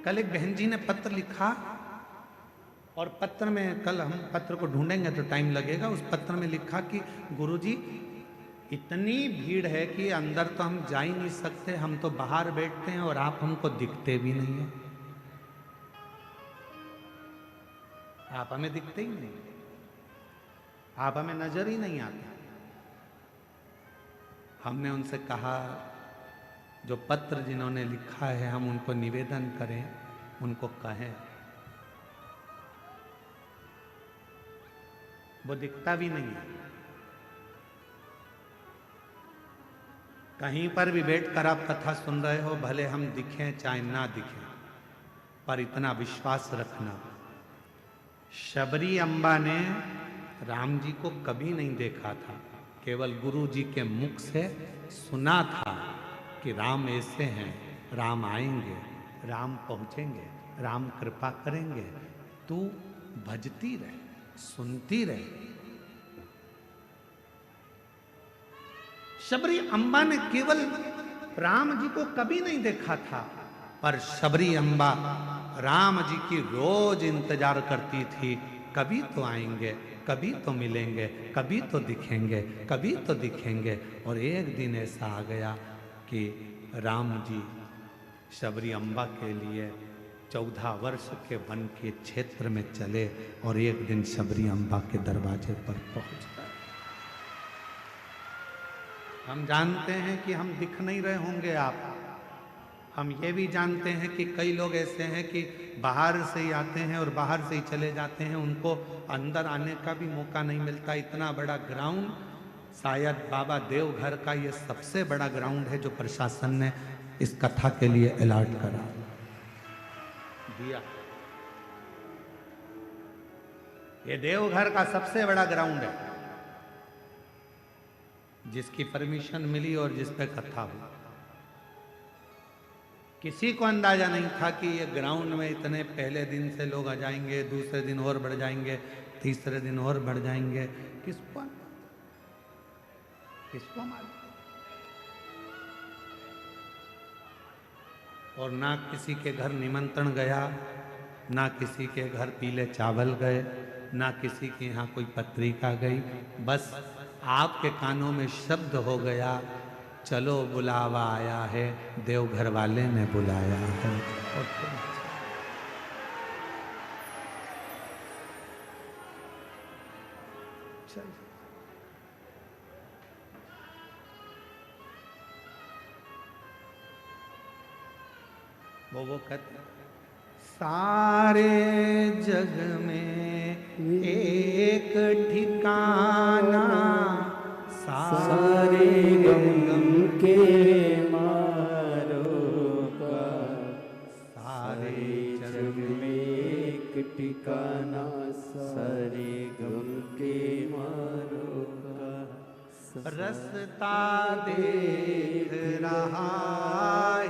कल एक बहन जी ने पत्र लिखा, और पत्र में, कल हम पत्र को ढूंढेंगे तो टाइम लगेगा, उस पत्र में लिखा कि गुरुजी इतनी भीड़ है कि अंदर तो हम जा ही नहीं सकते, हम तो बाहर बैठते हैं और आप हमको दिखते भी नहीं है, आप हमें दिखते ही नहीं, आप हमें नजर ही नहीं आते। हमने उनसे कहा जो पत्र जिन्होंने लिखा है हम उनको निवेदन करें, उनको कहें, वो दिखता भी नहीं है। कहीं पर भी बैठकर आप कथा सुन रहे हो, भले हम दिखें चाहे ना दिखें, पर इतना विश्वास रखना, शबरी अम्बा ने राम जी को कभी नहीं देखा था, केवल गुरु जी के मुख से सुना था कि राम ऐसे हैं, राम आएंगे, राम पहुंचेंगे, राम कृपा करेंगे, तू भजती रहे, सुनती रहे। शबरी अम्बा ने केवल राम जी को कभी नहीं देखा था, पर शबरी अम्बा राम जी की रोज इंतजार करती थी, कभी तो आएंगे, कभी तो मिलेंगे, कभी तो दिखेंगे, कभी तो दिखेंगे। और एक दिन ऐसा आ गया कि राम जी शबरी अम्बा के लिए 14 वर्ष के वन के क्षेत्र में चले और एक दिन शबरी अम्बा के दरवाजे पर पहुंच गए। हम जानते हैं कि हम दिख नहीं रहे होंगे आप, हम ये भी जानते हैं कि कई लोग ऐसे हैं कि बाहर से ही आते हैं और बाहर से ही चले जाते हैं, उनको अंदर आने का भी मौका नहीं मिलता। इतना बड़ा ग्राउंड, शायद बाबा देवघर का ये सबसे बड़ा ग्राउंड है जो प्रशासन ने इस कथा के लिए अलॉट करा दिया। ये देवघर का सबसे बड़ा ग्राउंड है जिसकी परमिशन मिली और जिस पे कथा हुई। किसी को अंदाजा नहीं था कि ये ग्राउंड में इतने पहले दिन से लोग आ जाएंगे, दूसरे दिन और बढ़ जाएंगे, तीसरे दिन और बढ़ जाएंगे। किसको मालूम? और ना किसी के घर निमंत्रण गया, ना किसी के घर पीले चावल गए, ना किसी के यहाँ कोई पत्रिका गई, बस आपके कानों में शब्द हो गया, चलो बुलावा आया है, देवघर वाले ने बुलाया है। और चल वो कहते सारे जग में एक ठिकाना, सारे गम के मारो का, सारे जग में एक ठिकाना, सारे गम के मारो का, रस्ता देख रहा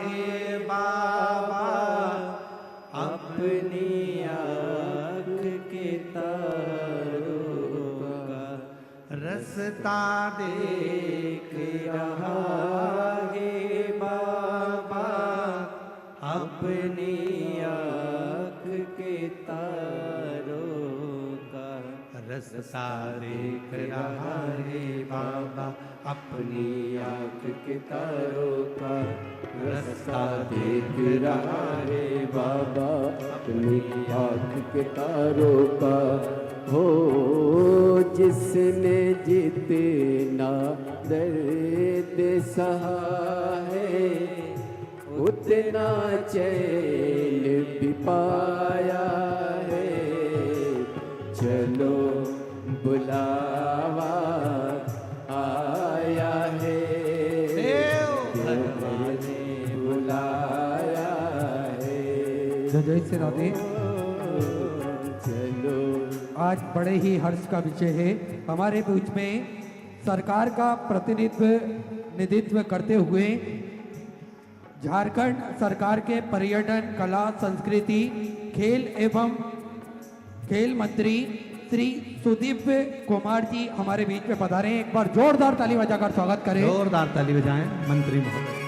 है बाबा अपनी आँख के तारों का, रस्ता देख रहा है बाबा अपनी आँख के तारों का, रस्ता देख रहा है बाबा अपनी आँख के तारों का, रास्ता देख रहा है बाबा अपनी आँख के तारों का। हो जिसने जितना दर्द सहा है उतना चैन भी पाया है, चलो बुलावा आया है, ने बुलाया है। जय श्री राधे। चलो आज बड़े ही हर्ष का विषय है, हमारे बीच में सरकार का प्रतिनिधित्व करते हुए झारखंड सरकार के पर्यटन, कला, संस्कृति, खेल एवं खेल मंत्री श्री सुदीप कुमार जी हमारे बीच में पधारे हैं। एक बार जोरदार ताली बजाकर स्वागत करें। जोरदार ताली बजाएं मंत्री महोदय।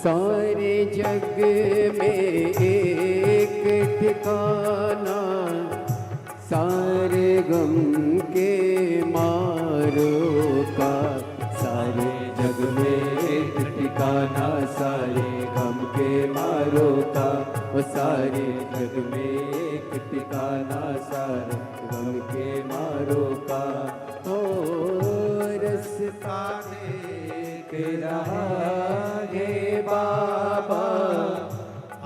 सारे जग में एक ठिकाना, सारे गम के मारो का, सारे जग में एक ठिकाना, सारे गम के मारो का, वो सारे जग में एक ठिकाना, सारे गम के मारो का। ओ रास्ता देख रहा है बाबा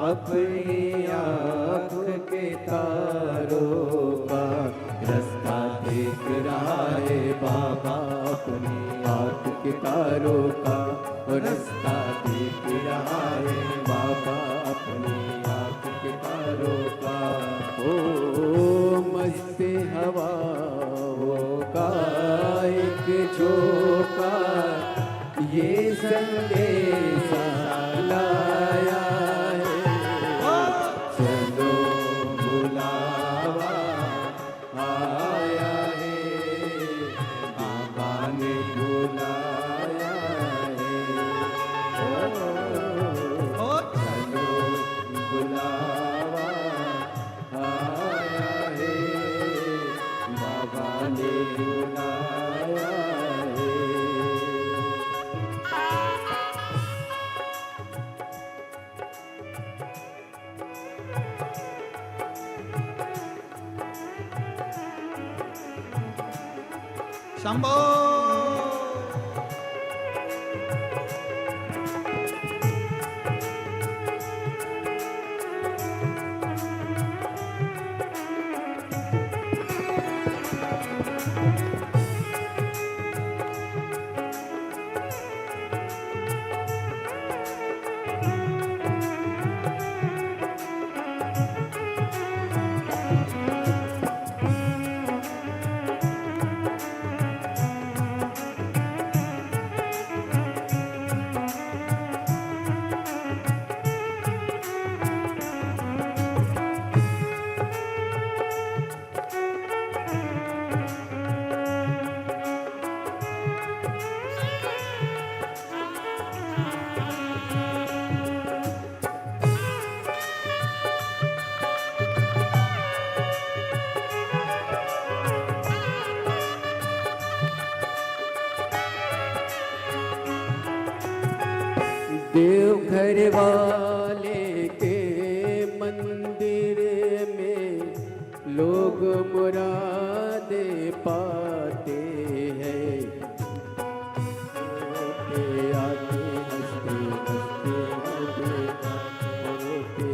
अपनी आँख के तारों का, रास्ता देख रहा है बाबा अपनी आँख के तारों का, रास्ता देख रहा है बाबा अपनी आँख के तारों का। ओ मस्त का एक झोंका ये संदेशा लाया है। चलो बुलावा आया है, बाबा ने बुलाया है। चलो बुलावा आया है, बाबा ने बुलाया है। शंभो। देवघर वाले के मंदिर में लोग मुरादे पाते हैं। रोते आते हंसते हंसते रोते रोते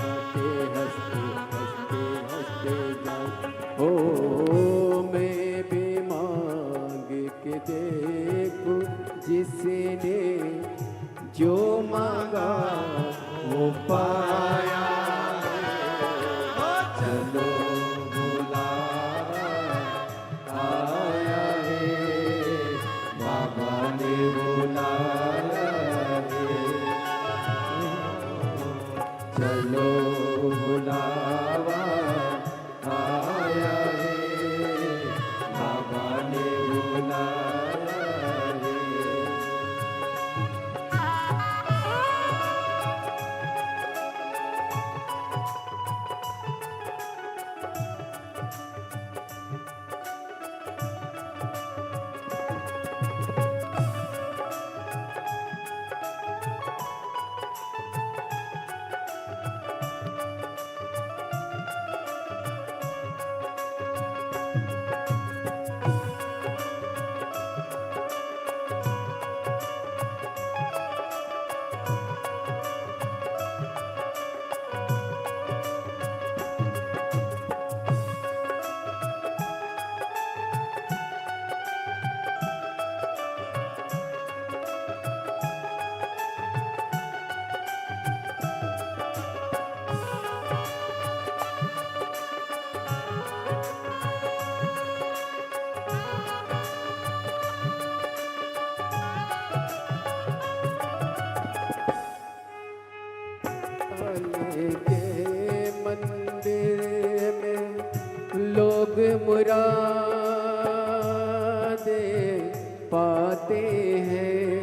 आते हंसते हंसते जाते। ओ मैं भी मांग के देखूं जिसने जो मांगा वो पाया। चलो बुलावा आया है, बाबा ने बुलाया है। चलो बुलावा आया है, बाबा ने बुलाया है। के मंदिर में लोग मुरादे पाते हैं।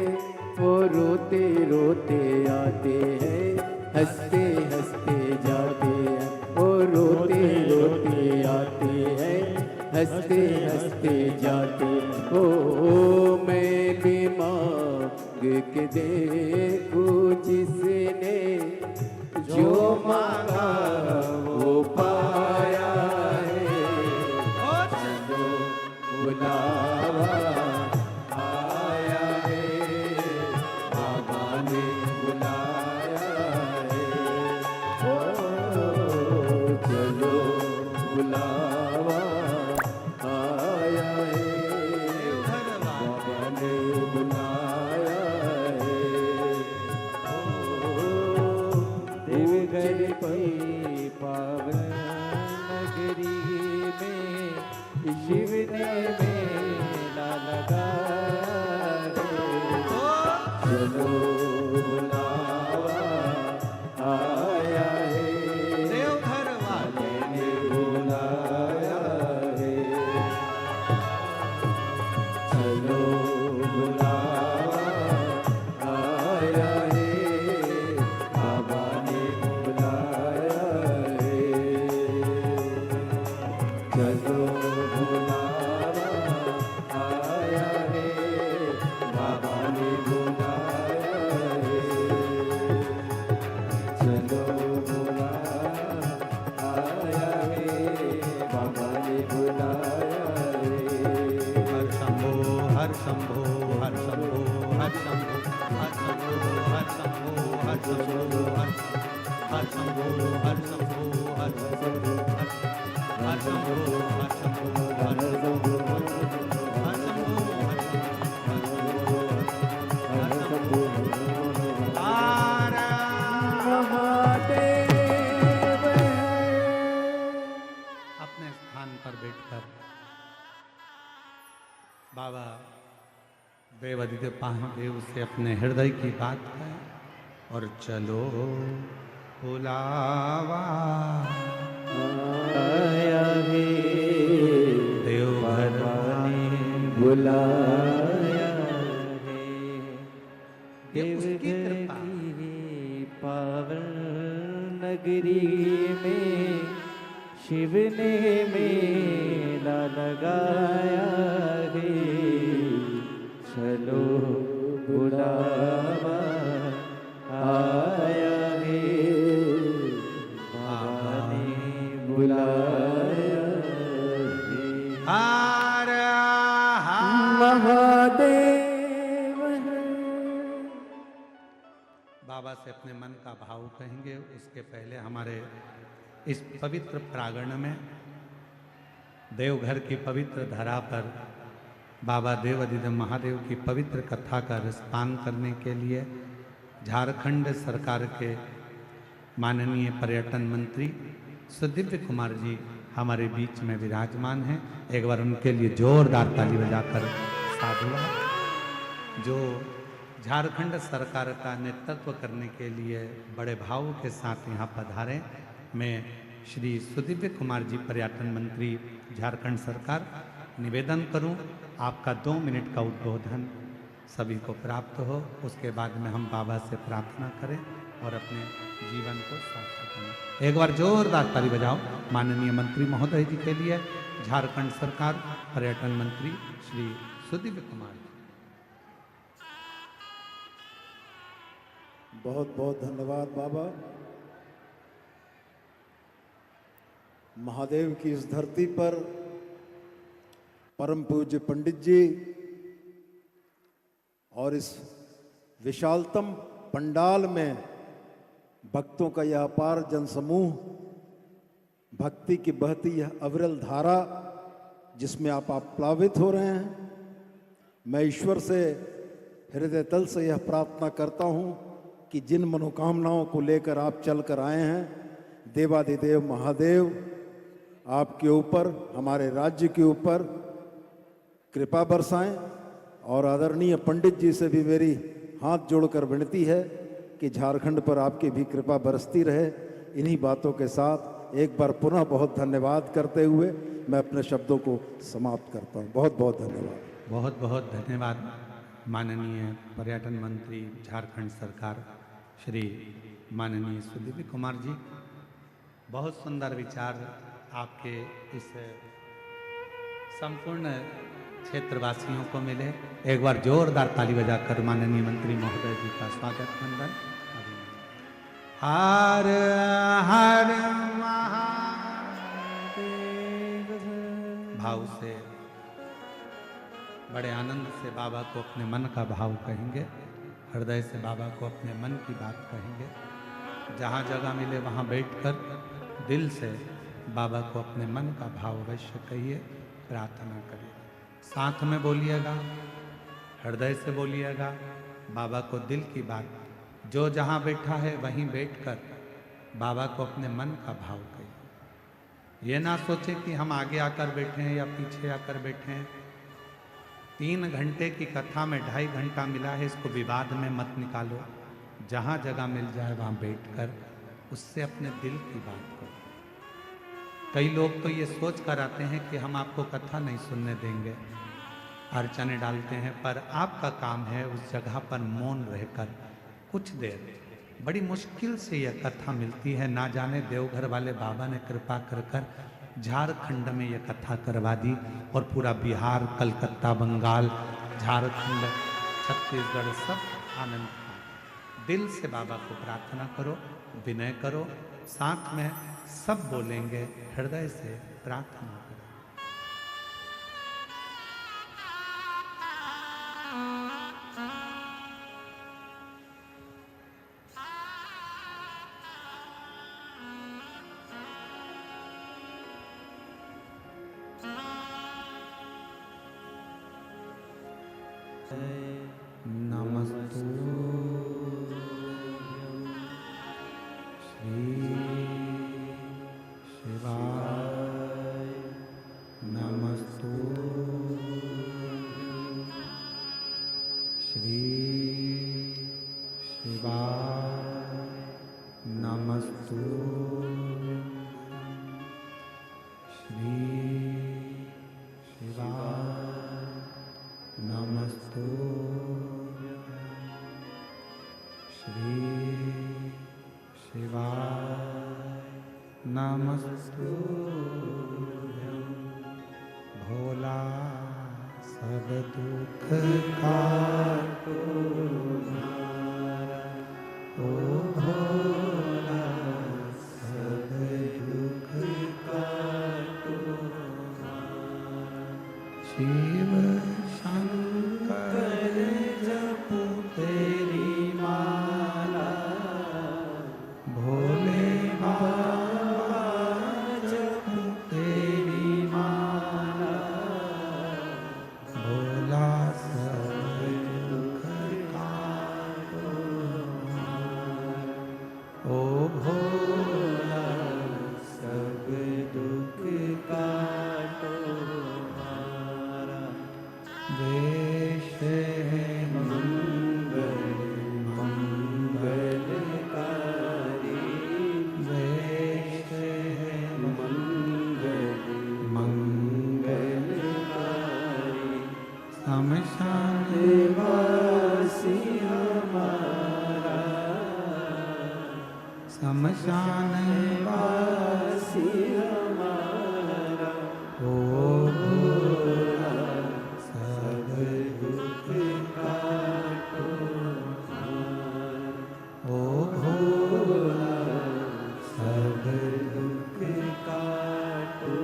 वो रोते रोते आते हैं, हंसते हंसते जाते हैं। वो रोते रोते आते हैं, हंसते हंसते जाते। ओ मैं भी मांग के देखूं जिसने जो मांगा वो पाया है। चलो बुलावा आया है, बाबा ने बुलाया है। ओ चलो बुलावा आया है, बाबा ने बुलाया है। देवघर की पावन शिव ने मेला लगाया है। चलो बुलावा आया है, देवघर वाले ने बुलाया है। चलो बुलावा आया है, बाबा ने बुलाया है। चलो बुलावा आया है, बाबा ने बुलाया है। चलो बुलावा आया है, बाबा ने बुलाया है। हर शंभो हर शंभो हर शंभो हर शंभो हर शंभो हर शंभो हर शंभो हर शंभो हर शंभो हर शंभो हर शंभो हर शंभो हर शंभो महादेव अपने स्थान पर बैठकर बाबा देवादिदेव महादेव से अपने हृदय की बात है और चलो बुलावा आया है, देवघर ने बुलाया है। ये उसकी देवघर कृपा। की पावन नगरी में शिव ने मेला लगाया है। चलो बुलावा आया है, बाबा ने बुलाया है। हर हर महादेव है। बाबा से अपने मन का भाव कहेंगे। उसके पहले हमारे इस पवित्र प्रांगण में देवघर की पवित्र धरा पर बाबा देवादिदेव महादेव की पवित्र कथा का रसपान करने के लिए झारखंड सरकार के माननीय पर्यटन मंत्री सुदिव्य कुमार जी हमारे बीच में विराजमान हैं। एक बार उनके लिए जोरदार ताली बजाकर साधुवाद। जो झारखंड सरकार का नेतृत्व करने के लिए बड़े भाव के साथ यहाँ पधारे। मैं श्री सुदिव्य कुमार जी पर्यटन मंत्री झारखंड सरकार निवेदन करूं आपका 2 मिनट का उद्बोधन सभी को प्राप्त हो। उसके बाद में हम बाबा से प्रार्थना करें और अपने जीवन को सार्थक करें। एक बार जोरदार ताली बजाओ माननीय मंत्री महोदय जी के लिए। झारखंड सरकार पर्यटन मंत्री श्री सुदिव्य कुमार जी। बहुत बहुत धन्यवाद बाबा। महादेव की इस धरती पर परम पूज्य पंडित जी और इस विशालतम पंडाल में भक्तों का यह अपार जनसमूह, भक्ति की बहती यह अविरल धारा जिसमें आप प्लावित हो रहे हैं। मैं ईश्वर से हृदय तल से यह प्रार्थना करता हूं कि जिन मनोकामनाओं को लेकर आप चल कर आए हैं, देवादिदेव महादेव आपके ऊपर, हमारे राज्य के ऊपर कृपा बरसाएं। और आदरणीय पंडित जी से भी मेरी हाथ जोड़कर विनती है कि झारखंड पर आपकी भी कृपा बरसती रहे। इन्हीं बातों के साथ एक बार पुनः बहुत धन्यवाद करते हुए मैं अपने शब्दों को समाप्त करता हूं। बहुत बहुत धन्यवाद। बहुत बहुत धन्यवाद माननीय पर्यटन मंत्री झारखंड सरकार श्री माननीय सुदिव्य कुमार जी। बहुत सुंदर विचार आपके इस संपूर्ण क्षेत्रवासियों को मिले। एक बार जोरदार ताली बजाकर माननीय मंत्री महोदय जी का स्वागत वंदन। हर हर महादेव। भाव से बड़े आनंद से बाबा को अपने मन का भाव कहेंगे। हृदय से बाबा को अपने मन की बात कहेंगे। जहाँ जगह मिले वहाँ बैठकर दिल से बाबा को अपने मन का भाव अवश्य कहिए, प्रार्थना करिए। साथ में बोलिएगा, हृदय से बोलिएगा। बाबा को दिल की बात, जो जहाँ बैठा है वहीं बैठकर बाबा को अपने मन का भाव कहिए। ये ना सोचे कि हम आगे आकर बैठे हैं या पीछे आकर बैठे हैं। 3 घंटे की कथा में 2.5 घंटा मिला है, इसको विवाद में मत निकालो। जहाँ जगह मिल जाए वहाँ बैठकर उससे अपने दिल की बात करो। कई लोग तो ये सोच कर आते हैं कि हम आपको कथा नहीं सुनने देंगे, अर्चने डालते हैं, पर आपका काम है उस जगह पर मौन रहकर कुछ देर। बड़ी मुश्किल से यह कथा मिलती है। ना जाने देवघर वाले बाबा ने कृपा कर कर झारखंड में यह कथा करवा दी और पूरा बिहार, कलकत्ता, बंगाल, झारखंड, छत्तीसगढ़ सब आनंद पाए। दिल से बाबा को प्रार्थना करो, विनय करो, साथ में सब बोलेंगे, हृदय से प्रार्थना करो। नमस्तु श्री शिवाय, नमस्तु श्री शिवाय, नमस्तु श्री शिवाय, नमस्तु श्री शिवाय, नमस्तु भोला सब दुख काटो ओ भोला सब दुख काटो। शिव शंकर जपो तेरी माला, भोले बाबा जपो तेरी माला, भोला सब दुख काटो ओ भोला सब दुख काटो। देश है मंगल मंगलकारी, देश है मंगल मंगलकारी, शमशान वासी हमारा, शमशान वासी हमारा ओ भोला सब दुख काटो ओ भोला सब दुख काटो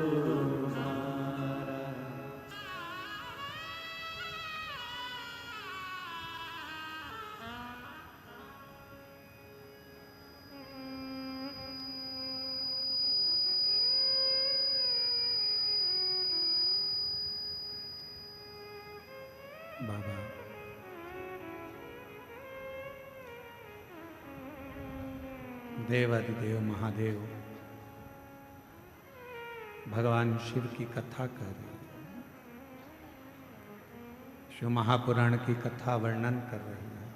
हमारा। बाबा देवाधिदेव महादेव भगवान शिव की कथा कर रहे हैं, शिव महापुराण की कथा वर्णन कर रही है।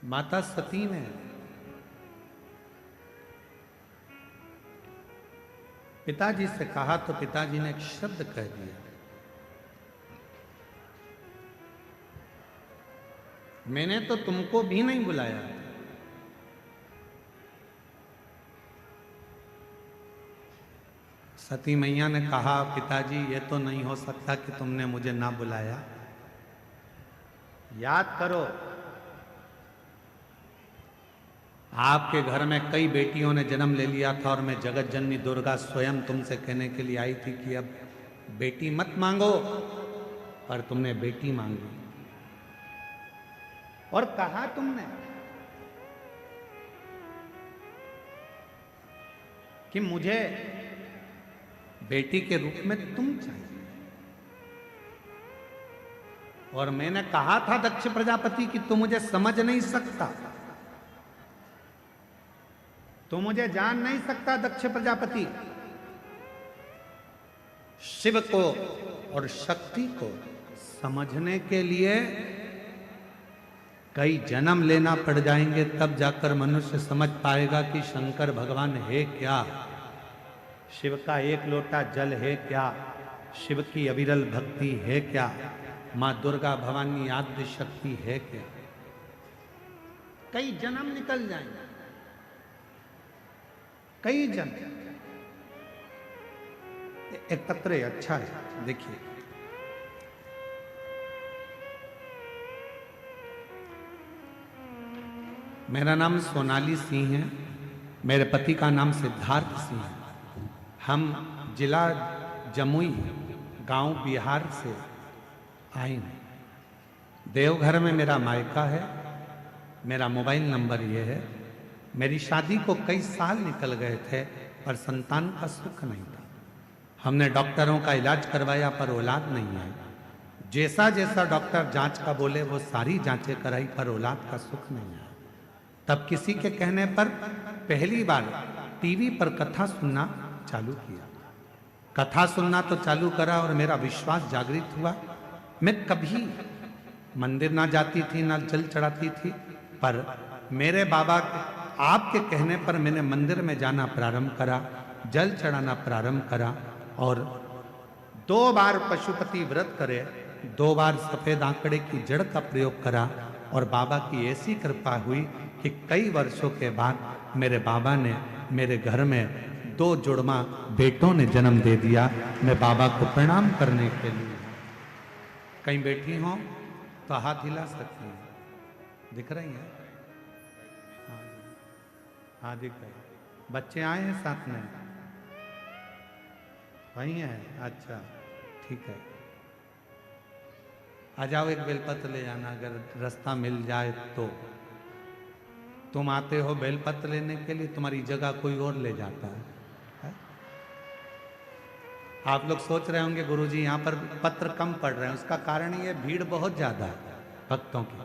माता सती ने पिताजी से कहा तो पिताजी ने एक शब्द कह दिया, मैंने तो तुमको भी नहीं बुलाया। सती मैया ने कहा, पिताजी ये तो नहीं हो सकता कि तुमने मुझे ना बुलाया। याद करो, आपके घर में कई बेटियों ने जन्म ले लिया था और मैं जगत जननी दुर्गा स्वयं तुमसे कहने के लिए आई थी कि अब बेटी मत मांगो, पर तुमने बेटी मांगी। और कहा तुमने कि मुझे बेटी के रूप में तुम चाहिए। और मैंने कहा था दक्ष प्रजापति कि तू मुझे समझ नहीं सकता, तू मुझे जान नहीं सकता दक्ष प्रजापति। शिव को और शक्ति को समझने के लिए कई जन्म लेना पड़ जाएंगे, तब जाकर मनुष्य समझ पाएगा कि शंकर भगवान है क्या, शिव का एक लोटा जल है क्या, शिव की अविरल भक्ति है क्या, मां दुर्गा भवानी आद्य शक्ति है क्या। कई जन्म निकल जाएंगे, कई जन्म। एक पत्र है, अच्छा है, देखिए। मेरा नाम सोनाली सिंह है, मेरे पति का नाम सिद्धार्थ सिंह है। हम जिला जमुई गांव बिहार से आए हैं। देवघर में मेरा मायका है। मेरा मोबाइल नंबर ये है। मेरी शादी को कई साल निकल गए थे पर संतान का सुख नहीं था। हमने डॉक्टरों का इलाज करवाया पर औलाद नहीं आई। जैसा जैसा डॉक्टर जांच का बोले वो सारी जांचें कराई पर औलाद का सुख नहीं आया। तब किसी के कहने पर पहली बार टीवी पर कथा सुनना चालू किया। कथा सुनना तो चालू करा और मेरा विश्वास जागृत हुआ। मैं कभी मंदिर ना जाती थी ना जल चढ़ाती थी, पर मेरे बाबा आपके कहने पर मैंने मंदिर में जाना प्रारंभ करा, जल चढ़ाना प्रारंभ करा और 2 बार पशुपति व्रत करे, 2 बार सफेद आंकड़े की जड़ का प्रयोग करा और बाबा की ऐसी कृपा हुई कि कई वर्षों के बाद मेरे बाबा ने मेरे घर में 2 जुड़वा बेटों ने जन्म दे दिया। मैं बाबा को प्रणाम करने के लिए कहीं बैठी हूं तो हाथ हिला सकती हूँ, दिख रही है? हाँ जी, हाँ दिख रही। बच्चे आए हैं साथ में? वही हैं? अच्छा ठीक है, आ जाओ। एक बेलपत्र ले जाना अगर रास्ता मिल जाए तो। तुम आते हो बेलपत्र लेने के लिए, तुम्हारी जगह कोई और ले जाता है। आप लोग सोच रहे होंगे गुरुजी यहाँ पर पत्र कम पड़ रहे हैं, उसका कारण ये भीड़ बहुत ज़्यादा है भक्तों की।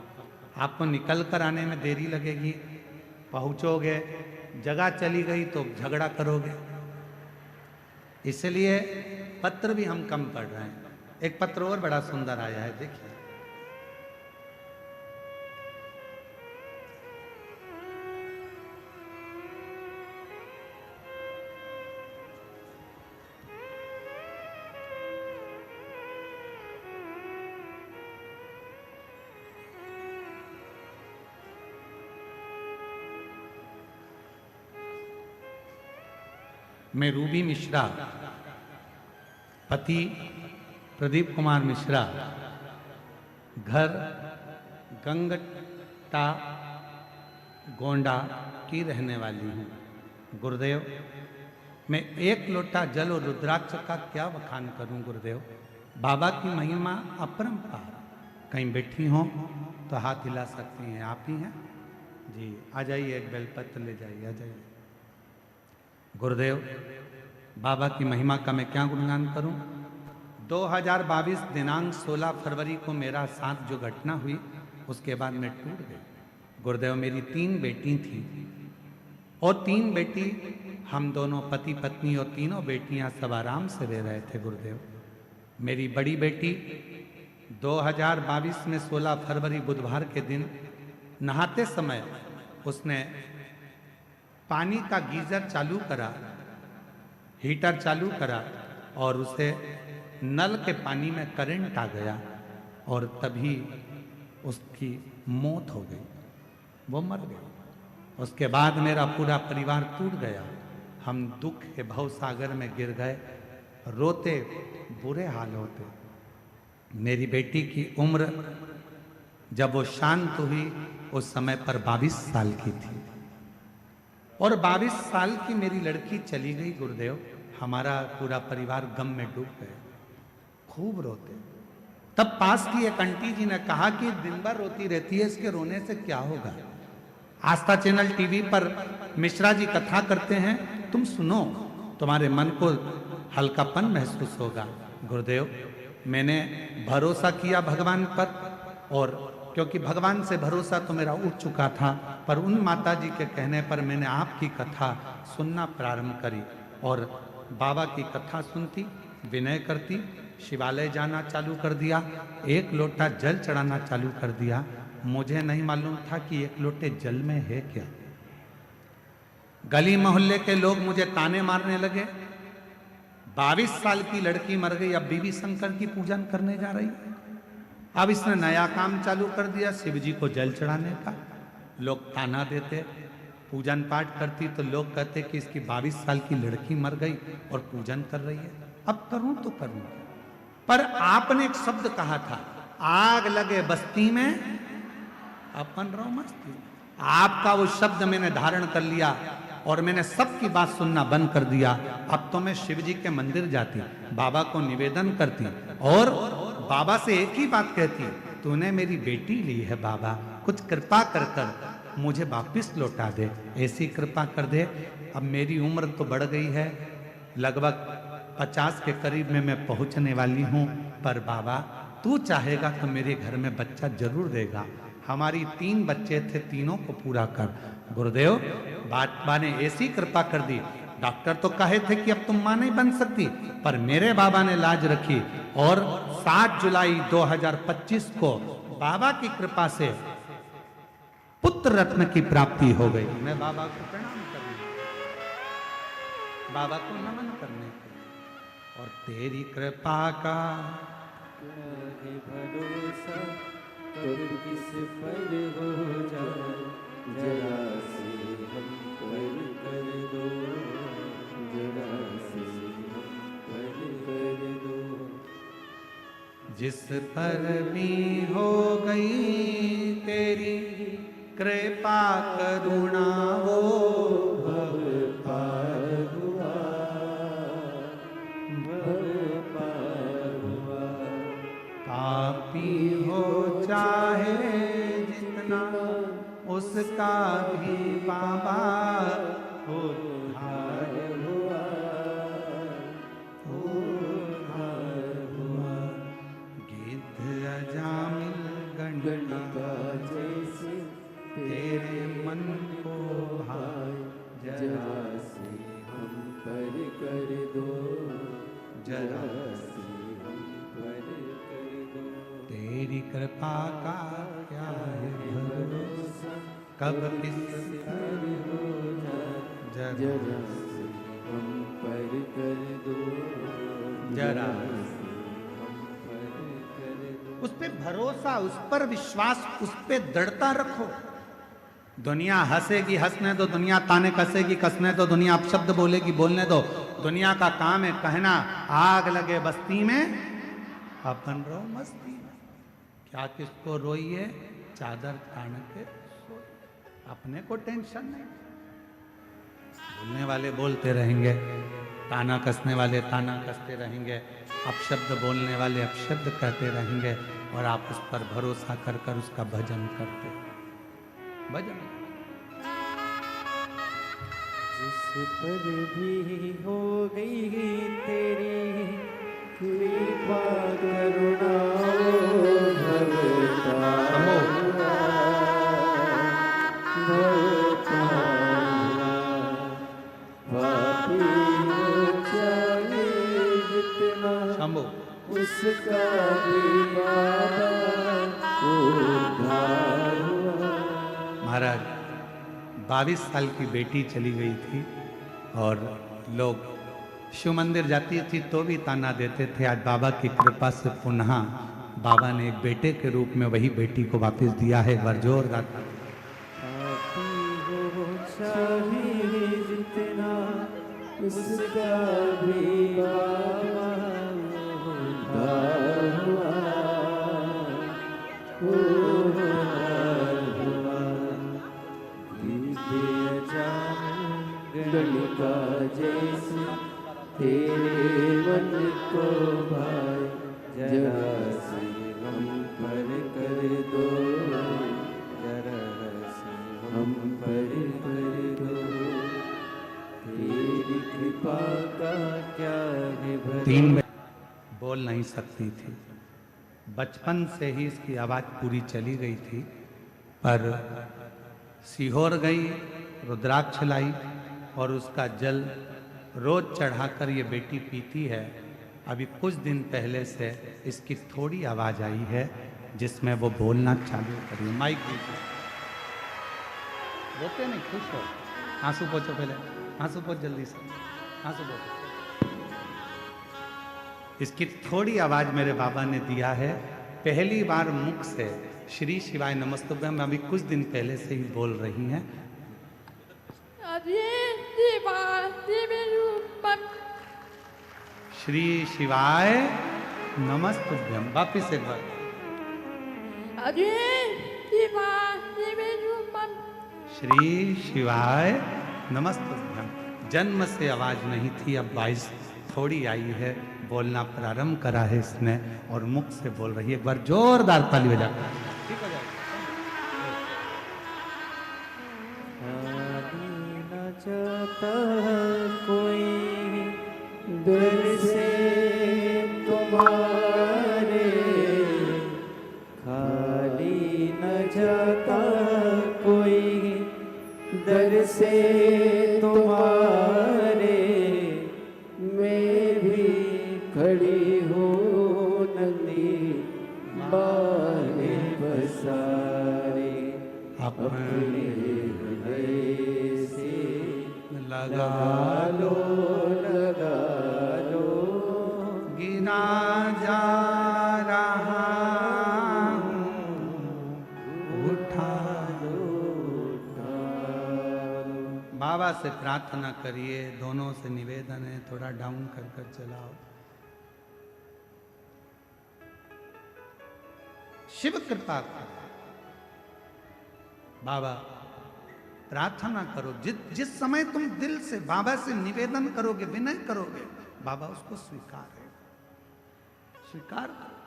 आपको निकल कर आने में देरी लगेगी, पहुँचोगे, जगह चली गई तो झगड़ा करोगे, इसलिए पत्र भी हम कम पढ़ रहे हैं। एक पत्र और बड़ा सुंदर आया है, देखिए। मैं रूबी मिश्रा, पति प्रदीप कुमार मिश्रा, घर गंगटा गोंडा की रहने वाली हूँ। गुरुदेव, मैं 1 लोटा जल और रुद्राक्ष का क्या बखान करूँ गुरुदेव। बाबा की महिमा अपरंपार। कहीं बैठी हों तो हाथ हिला सकती हैं, आप ही हैं जी। आ जाइए, एक बेलपत्र ले जाइए, आ जाइए। गुरुदेव, बाबा की महिमा का मैं क्या गुणगान करूं। 2022 दिनांक 16 फरवरी को मेरा साथ जो घटना हुई उसके बाद मैं टूट गई। गुरुदेव, मेरी 3 बेटी थी और 3 बेटी, हम दोनों पति पत्नी और तीनों बेटियां सब आराम से रह रहे थे गुरुदेव। मेरी बड़ी बेटी 2022 में 16 फरवरी बुधवार के दिन नहाते समय उसने पानी का गीजर चालू करा, हीटर चालू करा और उसे नल के पानी में करंट आ गया और तभी उसकी मौत हो गई, वो मर गई। उसके बाद मेरा पूरा परिवार टूट गया। हम दुख के भव सागर में गिर गए, रोते बुरे हाल होते। मेरी बेटी की उम्र जब वो शांत हुई उस समय पर 22 साल की थी और 22 साल की मेरी लड़की चली गई गुरुदेव। हमारा पूरा परिवार गम में डूब गया, खूब रोते। तब पास की एक आंटी जी ने कहा कि दिन भर रोती रहती है, इसके रोने से क्या होगा। आस्था चैनल टीवी पर मिश्रा जी कथा करते हैं, तुम सुनो, तुम्हारे मन को हल्कापन महसूस होगा। गुरुदेव, मैंने भरोसा किया भगवान पर और क्योंकि भगवान से भरोसा तो मेरा उठ चुका था, पर उन माता जी के कहने पर मैंने आपकी कथा सुनना प्रारंभ करी और बाबा की कथा सुनती, विनय करती, शिवालय जाना चालू कर दिया, एक लोटा जल चढ़ाना चालू कर दिया। मुझे नहीं मालूम था कि एक लोटे जल में है क्या। गली मोहल्ले के लोग मुझे ताने मारने लगे, 22 साल की लड़की मर गई, अब बीबी शंकर की पूजन करने जा रही है। अब इसने नया काम चालू कर दिया, शिव जी को जल चढ़ाने का। लोग ताना देते, पूजन पाठ करती तो लोग कहते कि इसकी 22 साल की लड़की मर गई और पूजन कर रही है। अब करूं तो करूं। पर आपने एक शब्द कहा था, आग लगे बस्ती में अपन रहो मस्ती। आपका वो शब्द मैंने धारण कर लिया और मैंने सबकी बात सुनना बंद कर दिया। अब तो मैं शिव जी के मंदिर जाती, बाबा को निवेदन करती और बाबा से एक ही बात कहती, तूने मेरी बेटी ली है बाबा, कुछ कृपा कर कर मुझे वापिस लौटा दे, ऐसी कृपा कर दे। अब मेरी उम्र तो बढ़ गई है, लगभग 50 के करीब में मैं पहुंचने वाली हूं, पर बाबा तू चाहेगा तो मेरे घर में बच्चा जरूर देगा। हमारी 3 बच्चे थे, तीनों को पूरा कर। गुरुदेव, बाबा ने ऐसी कृपा कर दी, डॉक्टर तो कहे थे कि अब तुम मां नहीं बन सकती, पर मेरे बाबा ने लाज रखी और 7 जुलाई 2025 को बाबा की कृपा से पुत्र रत्न की प्राप्ति हो गई। मैं बाबा को प्रणाम करने, बाबा को नमन करने और तेरी कृपा का है भरोसा, कब किस पर हो जाए, जरा से हम पर कर दो, जरा से हम पर कर दो। जिस पर भी हो गई तेरी कृपा करुणा, वो भव पार हुआ, भव पार हुआ। पापी हो चाहे जितना, उसका भी बाबा उद्धार हुआ, उद्धार हुआ। गिद्ध अजामिल गणिका जैसे तेरे मन को भाए, जरा से हम पर कर दो, जरा से हम पर कर दो। तेरी कृपा का क्या है भरोसा, कब किस पर हो जाए, जरा से हम पर कर दो, जरा से हम पर कर दो। उस पे भरोसा, उस पर विश्वास, उस पे दृढ़ता रखो। दुनिया हंसेगी हंसने दो, दुनिया ताने कसेगी कसने दो, दुनिया अपशब्द बोलेगी बोलने दो। दुनिया का काम है कहना, आग लगे बस्ती में अपन रहो मस्ती में। क्या किसको रोइए, चादर तान के सोइए, अपने को टेंशन नहीं। बोलने वाले बोलते रहेंगे, ताना कसने वाले ताना कसते रहेंगे, अपशब्द बोलने वाले अपशब्द कहते रहेंगे, और आप उस पर भरोसा कर कर उसका भजन करते। भजन जिस पर भी हो गई तेरी कृपा करुणा, भव पार हुआ, भव पार हुआ। पापी हो चाहे जितना, शंभु उसका भी बाबा उद्धार हुआ। महाराज 22 साल की बेटी चली गई थी और लोग शिव मंदिर जाती थी तो भी ताना देते थे। आज बाबा की कृपा से पुनः बाबा ने एक बेटे के रूप में वही बेटी को वापस दिया है। जोरदार पापी हो चाहे जितना, उसका भी बाबा उद्धार हुआ, उद्धार हुआ। दिव्य जान गणिका जैसे तेरे मन को भाई, जरा से हम पर कर दो, जरा से हम पर कर दो। तेरी कृपा का क्या है भरोसा। 3 बोल नहीं सकती थी, बचपन से ही इसकी आवाज़ पूरी चली गई थी, पर सीहोर गई, रुद्राक्ष लाई और उसका जल रोज चढ़ाकर ये बेटी पीती है। अभी कुछ दिन पहले से इसकी थोड़ी आवाज़ आई है जिसमें वो बोलना चालू करी। माइक दीजिए। रोते नहीं, खुश हो। आंसू पोछो, पहले आंसू पोछ जल्दी से, आंसू पोछो। इसकी थोड़ी आवाज मेरे बाबा ने दिया है। पहली बार मुख से श्री शिवाय नमस्तुभ्यम अभी कुछ दिन पहले से ही बोल रही हैं। श्री शिवाय नमस्तुभ्यम। वापिस एक बार। श्री शिवाय नमस्तुभ्यम। जन्म से आवाज नहीं थी, अब 22 थोड़ी आई है, बोलना प्रारंभ करा है इसने और मुख से बोल रही है। एक बार जोरदार ताली बजा। ठीक हो जाएगा। न चाहता कोई दिल से तुम्हारे, खाली न जाता कोई दर से तुम्हारे, मैं भी खड़ी हूँ नंदी बारे बसारे, अपने हृदय से लगा लो लगा लो, गिना जा रहा हूँ, उठा लो। बाबा से प्रार्थना करिए, दोनों से निवेदन है, थोड़ा डाउन कर कर चलाओ। शिव कृपा करो। बाबा प्रार्थना करो, जिस समय तुम दिल से बाबा से निवेदन करोगे, विनय करोगे, बाबा उसको स्वीकार है, स्वीकार करो।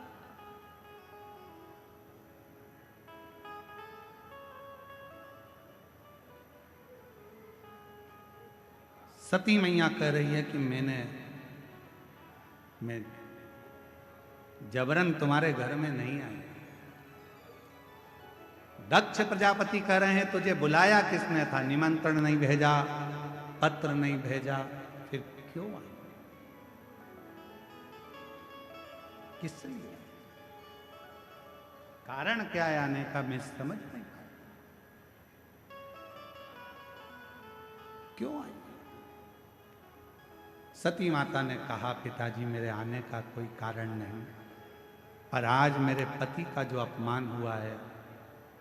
सती मैया कह रही है कि मैं जबरन तुम्हारे घर में नहीं आई। दक्ष प्रजापति कह रहे हैं तुझे बुलाया किसने था, निमंत्रण नहीं भेजा, पत्र नहीं भेजा, फिर क्यों आई, किस लिए, कारण क्या है आने का, मैं समझ नहीं पाया। क्यों आई? सती माता ने कहा पिताजी मेरे आने का कोई कारण नहीं, पर आज मेरे पति का जो अपमान हुआ है,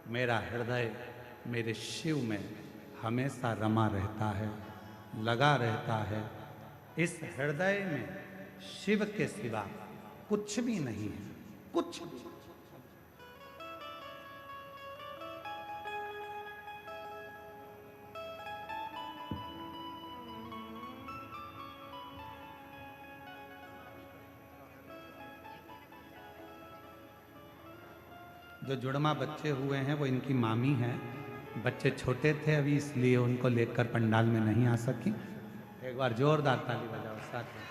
मेरा हृदय मेरे शिव में हमेशा रमा रहता है, लगा रहता है। इस हृदय में शिव के सिवा कुछ भी नहीं है, कुछ भी। जो जुड़मा बच्चे हुए हैं वो इनकी मामी हैं। बच्चे छोटे थे अभी, इसलिए उनको लेकर पंडाल में नहीं आ सकी। एक बार जोरदार ताली बजाओ साथ में।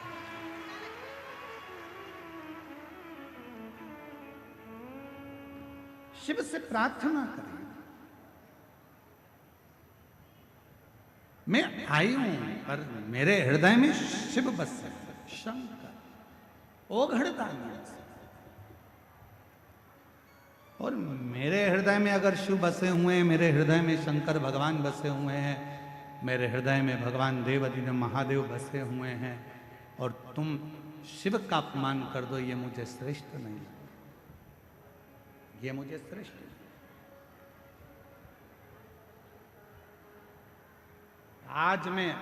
शिव से प्रार्थना करें। मैं आई हूं पर मेरे हृदय में शिव बसे, शंकर ओघड़दानी। और मेरे हृदय में अगर शिव बसे हुए हैं, मेरे हृदय में शंकर भगवान बसे हुए हैं, मेरे हृदय में भगवान देवाधिदेव महादेव बसे हुए हैं, और तुम शिव का अपमान कर दो, ये मुझे श्रेष्ठ नहीं लगता, ये मुझे श्रेष्ठ नहीं। आज में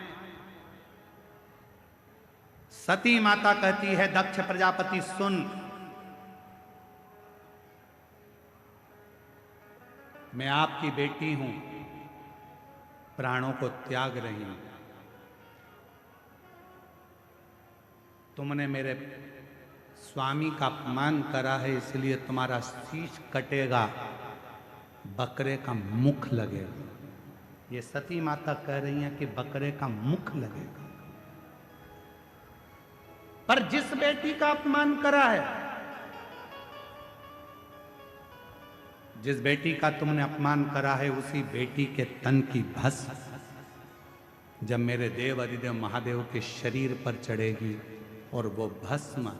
सती माता कहती है दक्ष प्रजापति सुन, मैं आपकी बेटी हूं, प्राणों को त्याग रही हूं। तुमने मेरे स्वामी का अपमान करा है, इसलिए तुम्हारा शीश कटेगा, बकरे का मुख लगेगा। ये सती माता कह रही हैं कि बकरे का मुख लगेगा। पर जिस बेटी का अपमान करा है, जिस बेटी का तुमने अपमान करा है उसी बेटी के तन की भस्म जब मेरे देव अधिदेव महादेव के शरीर पर चढ़ेगी और वो भस्म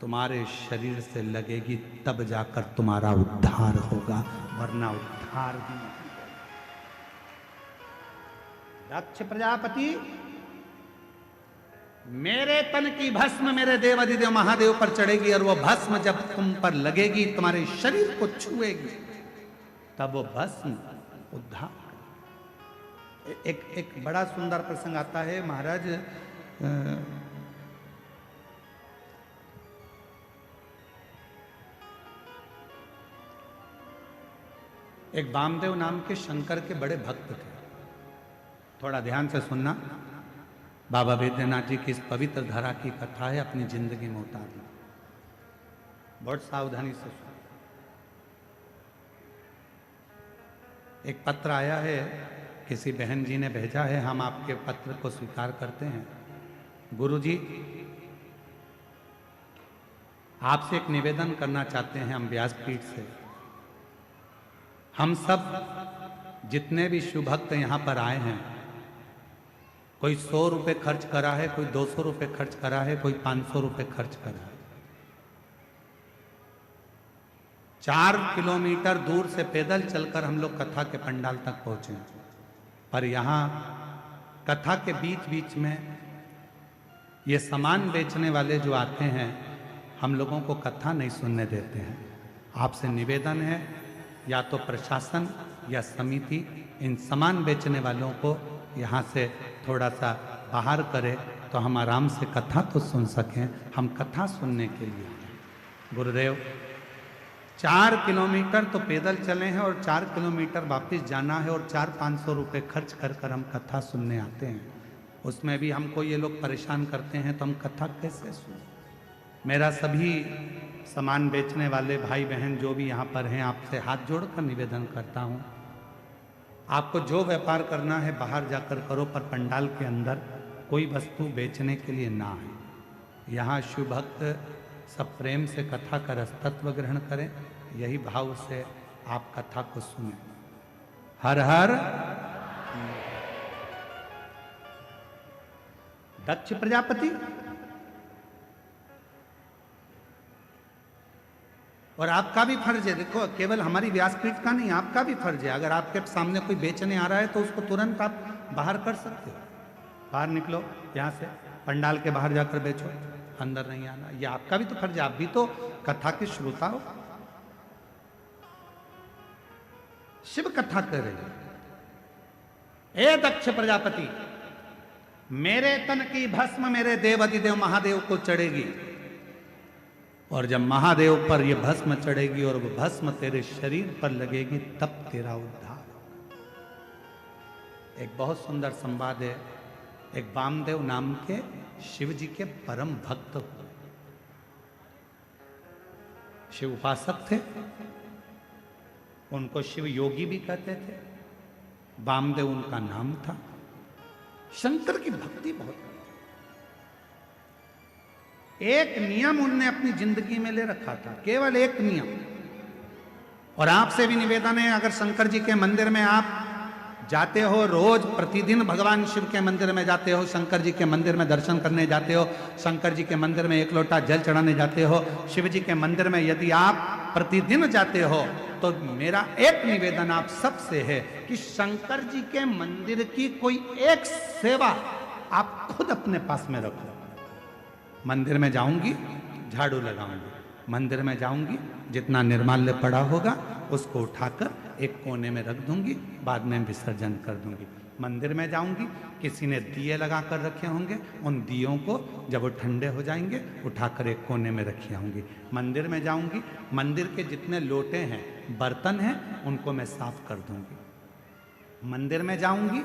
तुम्हारे शरीर से लगेगी, तब जाकर तुम्हारा उद्धार होगा, वरना उद्धार ही नहीं। दक्ष प्रजापति, मेरे तन की भस्म मेरे देव अधिदेव महादेव पर चढ़ेगी और वो भस्म जब तुम पर लगेगी, तुम्हारे शरीर को छुएगी, तब वो भस्म उद्धार। एक बड़ा सुंदर प्रसंग आता है महाराज। एक वामदेव नाम के शंकर के बड़े भक्त थे। थोड़ा ध्यान से सुनना, बाबा वैद्यनाथ जी की इस पवित्र धरा की कथा है, अपनी जिंदगी में उतारना, बहुत सावधानी से सुनना। एक पत्र आया है, किसी बहन जी ने भेजा है, हम आपके पत्र को स्वीकार करते हैं। गुरुजी, आपसे एक निवेदन करना चाहते हैं हम व्यासपीठ से। हम सब जितने भी शिव भक्त यहाँ पर आए हैं, कोई 100 रुपये खर्च करा है, कोई 200 रुपये खर्च करा है, कोई 500 रुपये खर्च करा है। 4 किलोमीटर दूर से पैदल चलकर हम लोग कथा के पंडाल तक पहुंचे, पर यहाँ कथा के बीच बीच में ये सामान बेचने वाले जो आते हैं, हम लोगों को कथा नहीं सुनने देते हैं। आपसे निवेदन है, या तो प्रशासन या समिति इन सामान बेचने वालों को यहाँ से थोड़ा सा बाहर करे, तो हम आराम से कथा तो सुन सकें। हम कथा सुनने के लिए गुरुदेव 4 किलोमीटर तो पैदल चले हैं और 4 किलोमीटर वापस जाना है और 400-500 रुपये खर्च कर कर हम कथा सुनने आते हैं। उसमें भी हमको ये लोग परेशान करते हैं, तो हम कथा कैसे सुनें? मेरा सभी सामान बेचने वाले भाई बहन जो भी यहाँ पर हैं, आपसे हाथ जोड़कर निवेदन करता हूँ, आपको जो व्यापार करना है बाहर जाकर करो, पर पंडाल के अंदर कोई वस्तु बेचने के लिए ना है। यहाँ शिव भक्त सब प्रेम से कथा का रसतत्व ग्रहण करें, यही भाव से आप कथा को सुनें। हर हर दक्ष प्रजापति, और आपका भी फर्ज है, देखो केवल हमारी व्यासपीठ का नहीं, आपका भी फर्ज है। अगर आपके सामने कोई बेचने आ रहा है तो उसको तुरंत आप बाहर कर सकते हो। बाहर निकलो यहाँ से, पंडाल के बाहर जाकर बेचो, अंदर नहीं आना। ये आपका भी तो फर्ज है, आप भी तो कथा के श्रोता हो, शिव कथा कर रहे हो। ए दक्ष प्रजापति, मेरे तन की भस्म मेरे देव अधिदेव महादेव को चढ़ेगी, और जब महादेव पर यह भस्म चढ़ेगी और वह भस्म तेरे शरीर पर लगेगी, तब तेरा उद्धार। एक बहुत सुंदर संवाद है। एक वामदेव नाम के शिव जी के परम भक्त हुए, शिव उपासक थे, उनको शिव योगी भी कहते थे, वामदेव उनका नाम था। शंकर की भक्ति बहुत, एक नियम उनने अपनी जिंदगी में ले रखा था, केवल एक नियम। और आपसे भी निवेदन है, अगर शंकर जी के मंदिर में आप जाते हो, रोज प्रतिदिन भगवान शिव के मंदिर में जाते हो, शंकर जी के मंदिर में दर्शन करने जाते हो, शंकर जी के मंदिर में 1 लोटा जल चढ़ाने जाते हो, शिव जी के मंदिर में यदि आप प्रतिदिन जाते हो, तो मेरा एक निवेदन आप सबसे है कि शंकर जी के मंदिर की कोई एक सेवा आप खुद अपने पास में रखो। मंदिर में जाऊंगी, झाड़ू लगाऊंगी, मंदिर में जाऊंगी, जितना निर्माल्य पड़ा होगा उसको उठाकर एक कोने में रख दूंगी, बाद में विसर्जन कर दूंगी। मंदिर में जाऊंगी, किसी ने दिए लगा कर रखे होंगे, उन दियों को जब वो ठंडे हो जाएंगे उठाकर एक कोने में रखी आऊंगी। मंदिर में जाऊंगी, मंदिर के जितने लोटे हैं, बर्तन हैं, उनको मैं साफ कर दूंगी। मंदिर में जाऊंगी,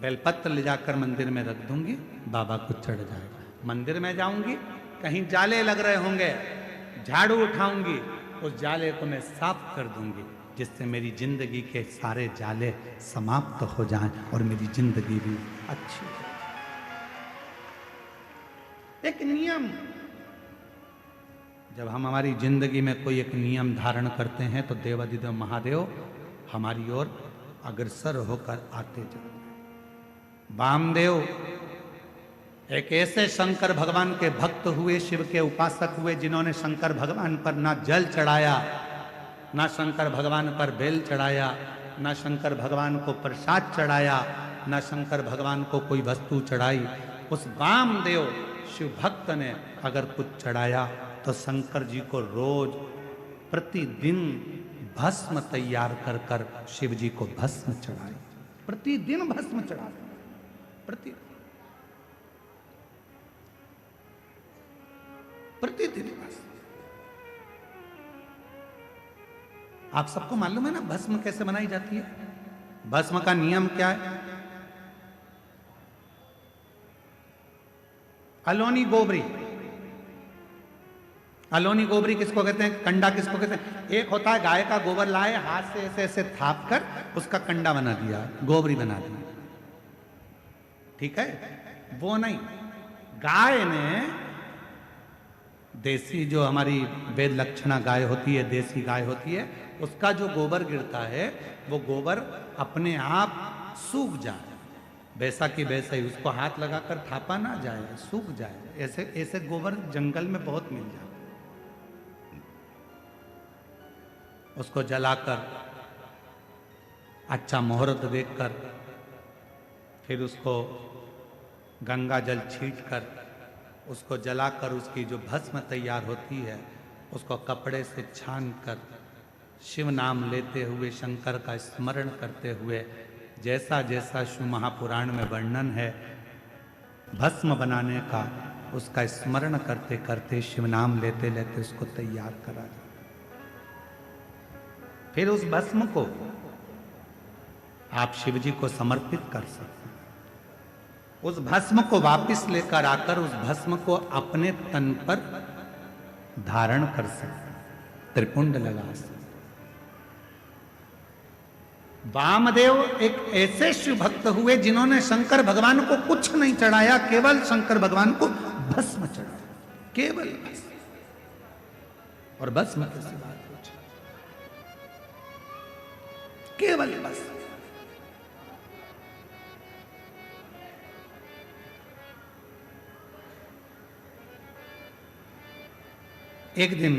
बेलपत्र ले जाकर मंदिर में रख दूंगी, बाबा को चढ़ जाएगा। मंदिर में जाऊंगी, कहीं जाले लग रहे होंगे, झाड़ू उठाऊंगी, उस जाले को मैं साफ कर दूंगी, जिससे मेरी जिंदगी के सारे जाले समाप्त हो जाएं और मेरी जिंदगी भी अच्छी हो। एक नियम, जब हम हमारी जिंदगी में कोई एक नियम धारण करते हैं तो देवाधिदेव महादेव हमारी ओर अग्रसर होकर आते चले। वामदेव एक ऐसे शंकर भगवान के भक्त हुए, शिव के उपासक हुए, जिन्होंने शंकर भगवान पर ना जल चढ़ाया, ना शंकर भगवान पर बेल चढ़ाया, ना शंकर भगवान को प्रसाद चढ़ाया, ना शंकर भगवान को कोई वस्तु चढ़ाई। उस वामदेव शिव भक्त ने अगर कुछ चढ़ाया तो शंकर जी को रोज प्रतिदिन भस्म तैयार कर कर शिव जी को भस्म चढ़ाई। प्रतिदिन भस्म चढ़ाए, प्रतिदिन भस्म। आप सबको मालूम है ना भस्म कैसे बनाई जाती है? भस्म का नियम क्या है? अलोनी गोबरी, अलोनी गोबरी किसको कहते हैं? कंडा किसको कहते हैं? एक होता है गाय का गोबर लाए, हाथ से ऐसे ऐसे थाप कर उसका कंडा बना दिया, गोबरी बना दी, ठीक है? वो नहीं, गाय ने देसी जो हमारी वेद लक्षणा गाय होती है, देसी गाय होती है, उसका जो गोबर गिरता है वो गोबर अपने आप सूख जाए, वैसा कि वैसा ही, उसको हाथ लगाकर थापा ना जाए, सूख जाए। ऐसे ऐसे गोबर जंगल में बहुत मिल जाए। उसको जलाकर अच्छा मुहूर्त देखकर फिर उसको गंगा जल छीट कर उसको जलाकर उसकी जो भस्म तैयार होती है उसको कपड़े से छान कर शिव नाम लेते हुए, शंकर का स्मरण करते हुए, जैसा जैसा शिव महापुराण में वर्णन है भस्म बनाने का, उसका स्मरण करते करते, शिव नाम लेते लेते उसको तैयार करा जाए। फिर उस भस्म को आप शिव जी को समर्पित कर सकते हैं। उस भस्म को वापस लेकर आकर उस भस्म को अपने तन पर धारण कर सकते हैं, त्रिपुंड लगा सकते। वामदेव एक ऐसे शिव भक्त हुए जिन्होंने शंकर भगवान को कुछ नहीं चढ़ाया, केवल शंकर भगवान को भस्म चढ़ाया, केवल भस्म। और भस्म कैसी बात है, केवल भस्म। एक दिन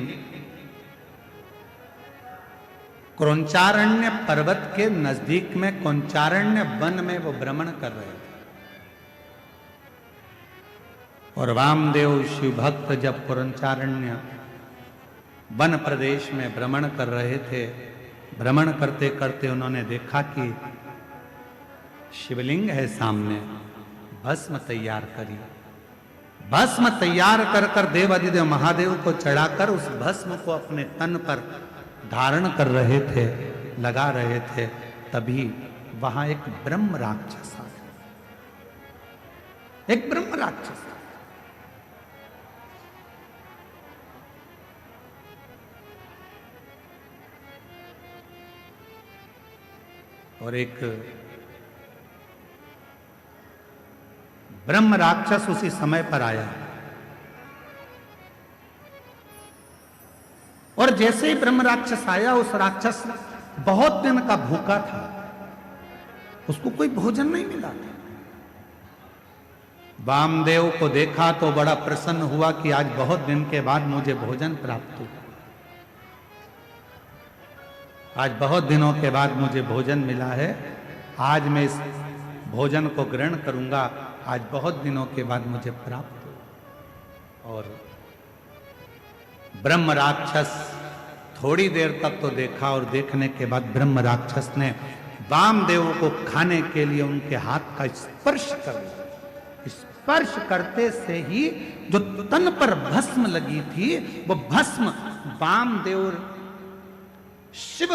क्रौंचारण्य पर्वत के नजदीक में क्रौंचारण्य वन में वो भ्रमण कर रहे थे। और वामदेव शिव भक्त जब क्रौंचारण्य वन प्रदेश में भ्रमण कर रहे थे, भ्रमण करते करते उन्होंने देखा कि शिवलिंग है सामने, भस्म तैयार करी। भस्म तैयार कर कर देवाधिदेव महादेव को चढ़ाकर उस भस्म को अपने तन पर धारण कर रहे थे, लगा रहे थे। तभी वहां एक ब्रह्म राक्षस आ गया, एक ब्रह्म राक्षस। और एक ब्रह्म राक्षस उसी समय पर आया और जैसे ही ब्रह्म राक्षस आया, उस राक्षस बहुत दिन का भूखा था, उसको कोई भोजन नहीं मिला था। वामदेव को देखा तो बड़ा प्रसन्न हुआ कि आज बहुत दिन के बाद मुझे भोजन प्राप्त हुआ, आज बहुत दिनों के बाद मुझे भोजन मिला है, आज मैं इस भोजन को ग्रहण करूंगा, आज बहुत दिनों के बाद मुझे प्राप्त हुआ। और ब्रह्म राक्षस थोड़ी देर तक तो देखा और देखने के बाद ब्रह्म राक्षस ने वामदेव को खाने के लिए उनके हाथ का स्पर्श कर लिया। स्पर्श करते से ही जो तन पर भस्म लगी थी, वो भस्म वामदेव शिव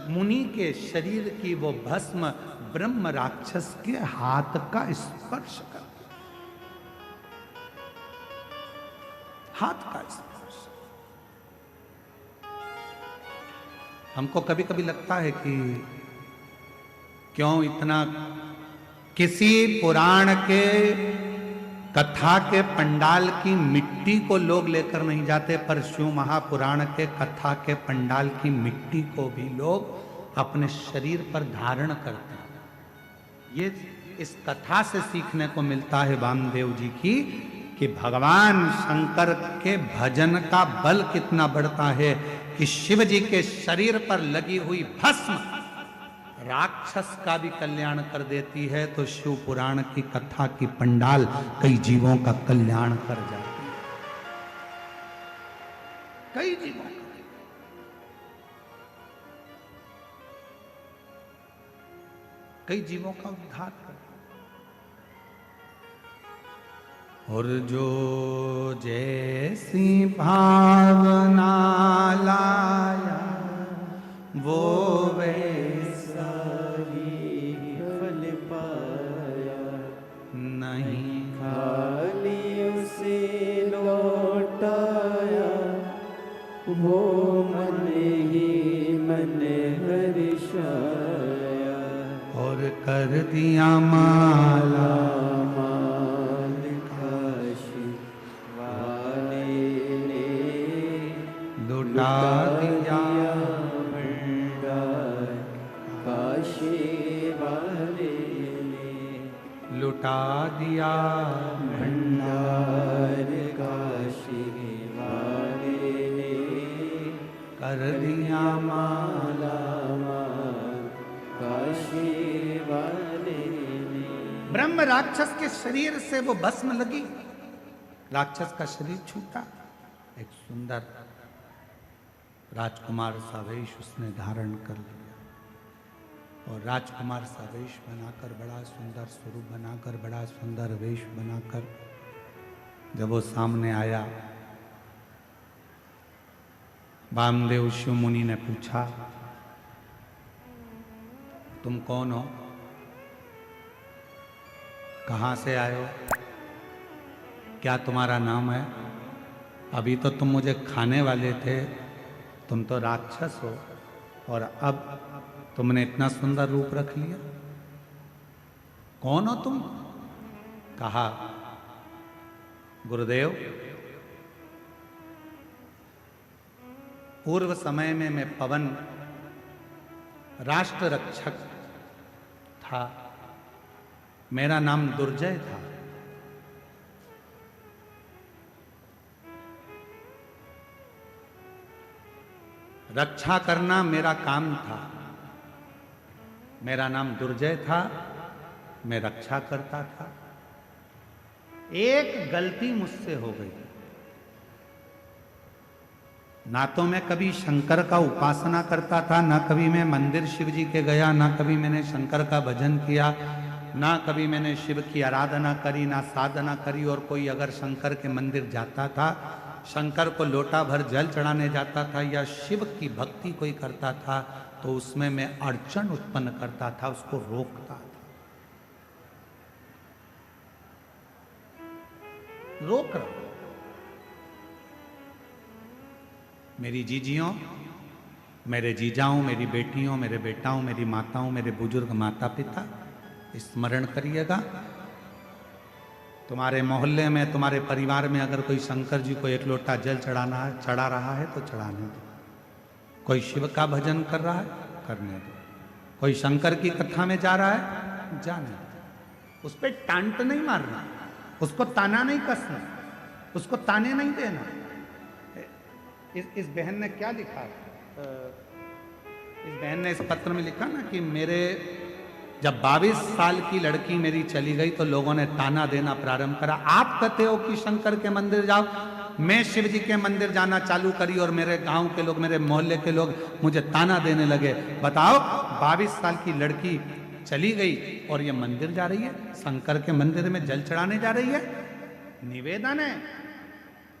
मुनि के शरीर की वो भस्म ब्रह्म राक्षस के हाथ का स्पर्श कर, हाथ का स्पर्श। हमको कभी कभी लगता है कि क्यों इतना किसी पुराण के कथा के पंडाल की मिट्टी को लोग लेकर नहीं जाते, पर शिव महापुराण के कथा के पंडाल की मिट्टी को भी लोग अपने शरीर पर धारण करते हैं। ये इस कथा से सीखने को मिलता है वामदेव जी की कि भगवान शंकर के भजन का बल कितना बढ़ता है कि शिव जी के शरीर पर लगी हुई भस्म राक्षस का भी कल्याण कर देती है, तो शिव पुराण की कथा की पंडाल कई जीवों का कल्याण कर जाती है, कई जीवों का। कई जीवों का उद्धार कर। और जो जैसी भावना लाया वो वैसा ही फल पाया, नहीं खाली उसे लौटाया, वो मन ही मन हर्षाया। और कर दिया माला माल काशी वाले ने लुटा दिया भंडार, काशी वाले ने लुटा दिया भंडार, काशी वाले ने कर दिया माला। काशी वाले ने। ब्रह्म राक्षस के शरीर से वो भस्म लगी, राक्षस का शरीर छूटा, एक सुंदर राजकुमार सा वेश उसने धारण कर लिया। और राजकुमार सा वेश बनाकर, बड़ा सुंदर स्वरूप बनाकर, बड़ा सुंदर वेश बनाकर जब वो सामने आया, वामदेव शिव मुनि ने पूछा, तुम कौन हो, कहां से आए हो, क्या तुम्हारा नाम है? अभी तो तुम मुझे खाने वाले थे, तुम तो राक्षस हो, और अब तुमने इतना सुंदर रूप रख लिया, कौन हो तुम? कहा, गुरुदेव, पूर्व समय में मैं पवन राष्ट्र रक्षक था, मेरा नाम दुर्जय था। रक्षा करना मेरा काम था, मेरा नाम दुर्जय था, मैं रक्षा करता था। एक गलती मुझसे हो गई, ना तो मैं कभी शंकर का उपासना करता था, ना कभी मैं मंदिर शिव जी के गया, ना कभी मैंने शंकर का भजन किया, ना कभी मैंने शिव की आराधना करी, ना साधना करी। और कोई अगर शंकर के मंदिर जाता था, शंकर को लोटा भर जल चढ़ाने जाता था, या शिव की भक्ति कोई करता था, तो उसमें मैं अड़चन उत्पन्न करता था, उसको रोकता था, रोक रहा। मेरी जीजियों, मेरे जीजाओं, मेरी बेटियों, मेरे बेटाओं, मेरी माताओं, मेरे बुजुर्ग माता पिता, स्मरण करिएगा, तुम्हारे मोहल्ले में, तुम्हारे परिवार में अगर कोई शंकर जी को एक लोटा जल चढ़ा रहा है तो चढ़ाने दो। कोई शिव का भजन कर रहा है, करने दो। कोई शंकर की कथा में जा रहा है, जाने दो। उस पर टांट नहीं मारना, उसको ताना नहीं कसना, उसको ताने नहीं देना। इस बहन ने क्या लिखा, इस बहन ने इस पत्र में लिखा ना कि मेरे जब 22 साल की लड़की मेरी चली गई तो लोगों ने ताना देना प्रारंभ करा। आप कहते हो कि शंकर के मंदिर जाओ, मैं शिव जी के मंदिर जाना चालू करी और मेरे गांव के लोग, मेरे मोहल्ले के लोग मुझे ताना देने लगे। बताओ, 22 साल की लड़की चली गई और ये मंदिर जा रही है, शंकर के मंदिर में जल चढ़ाने जा रही है। निवेदन है,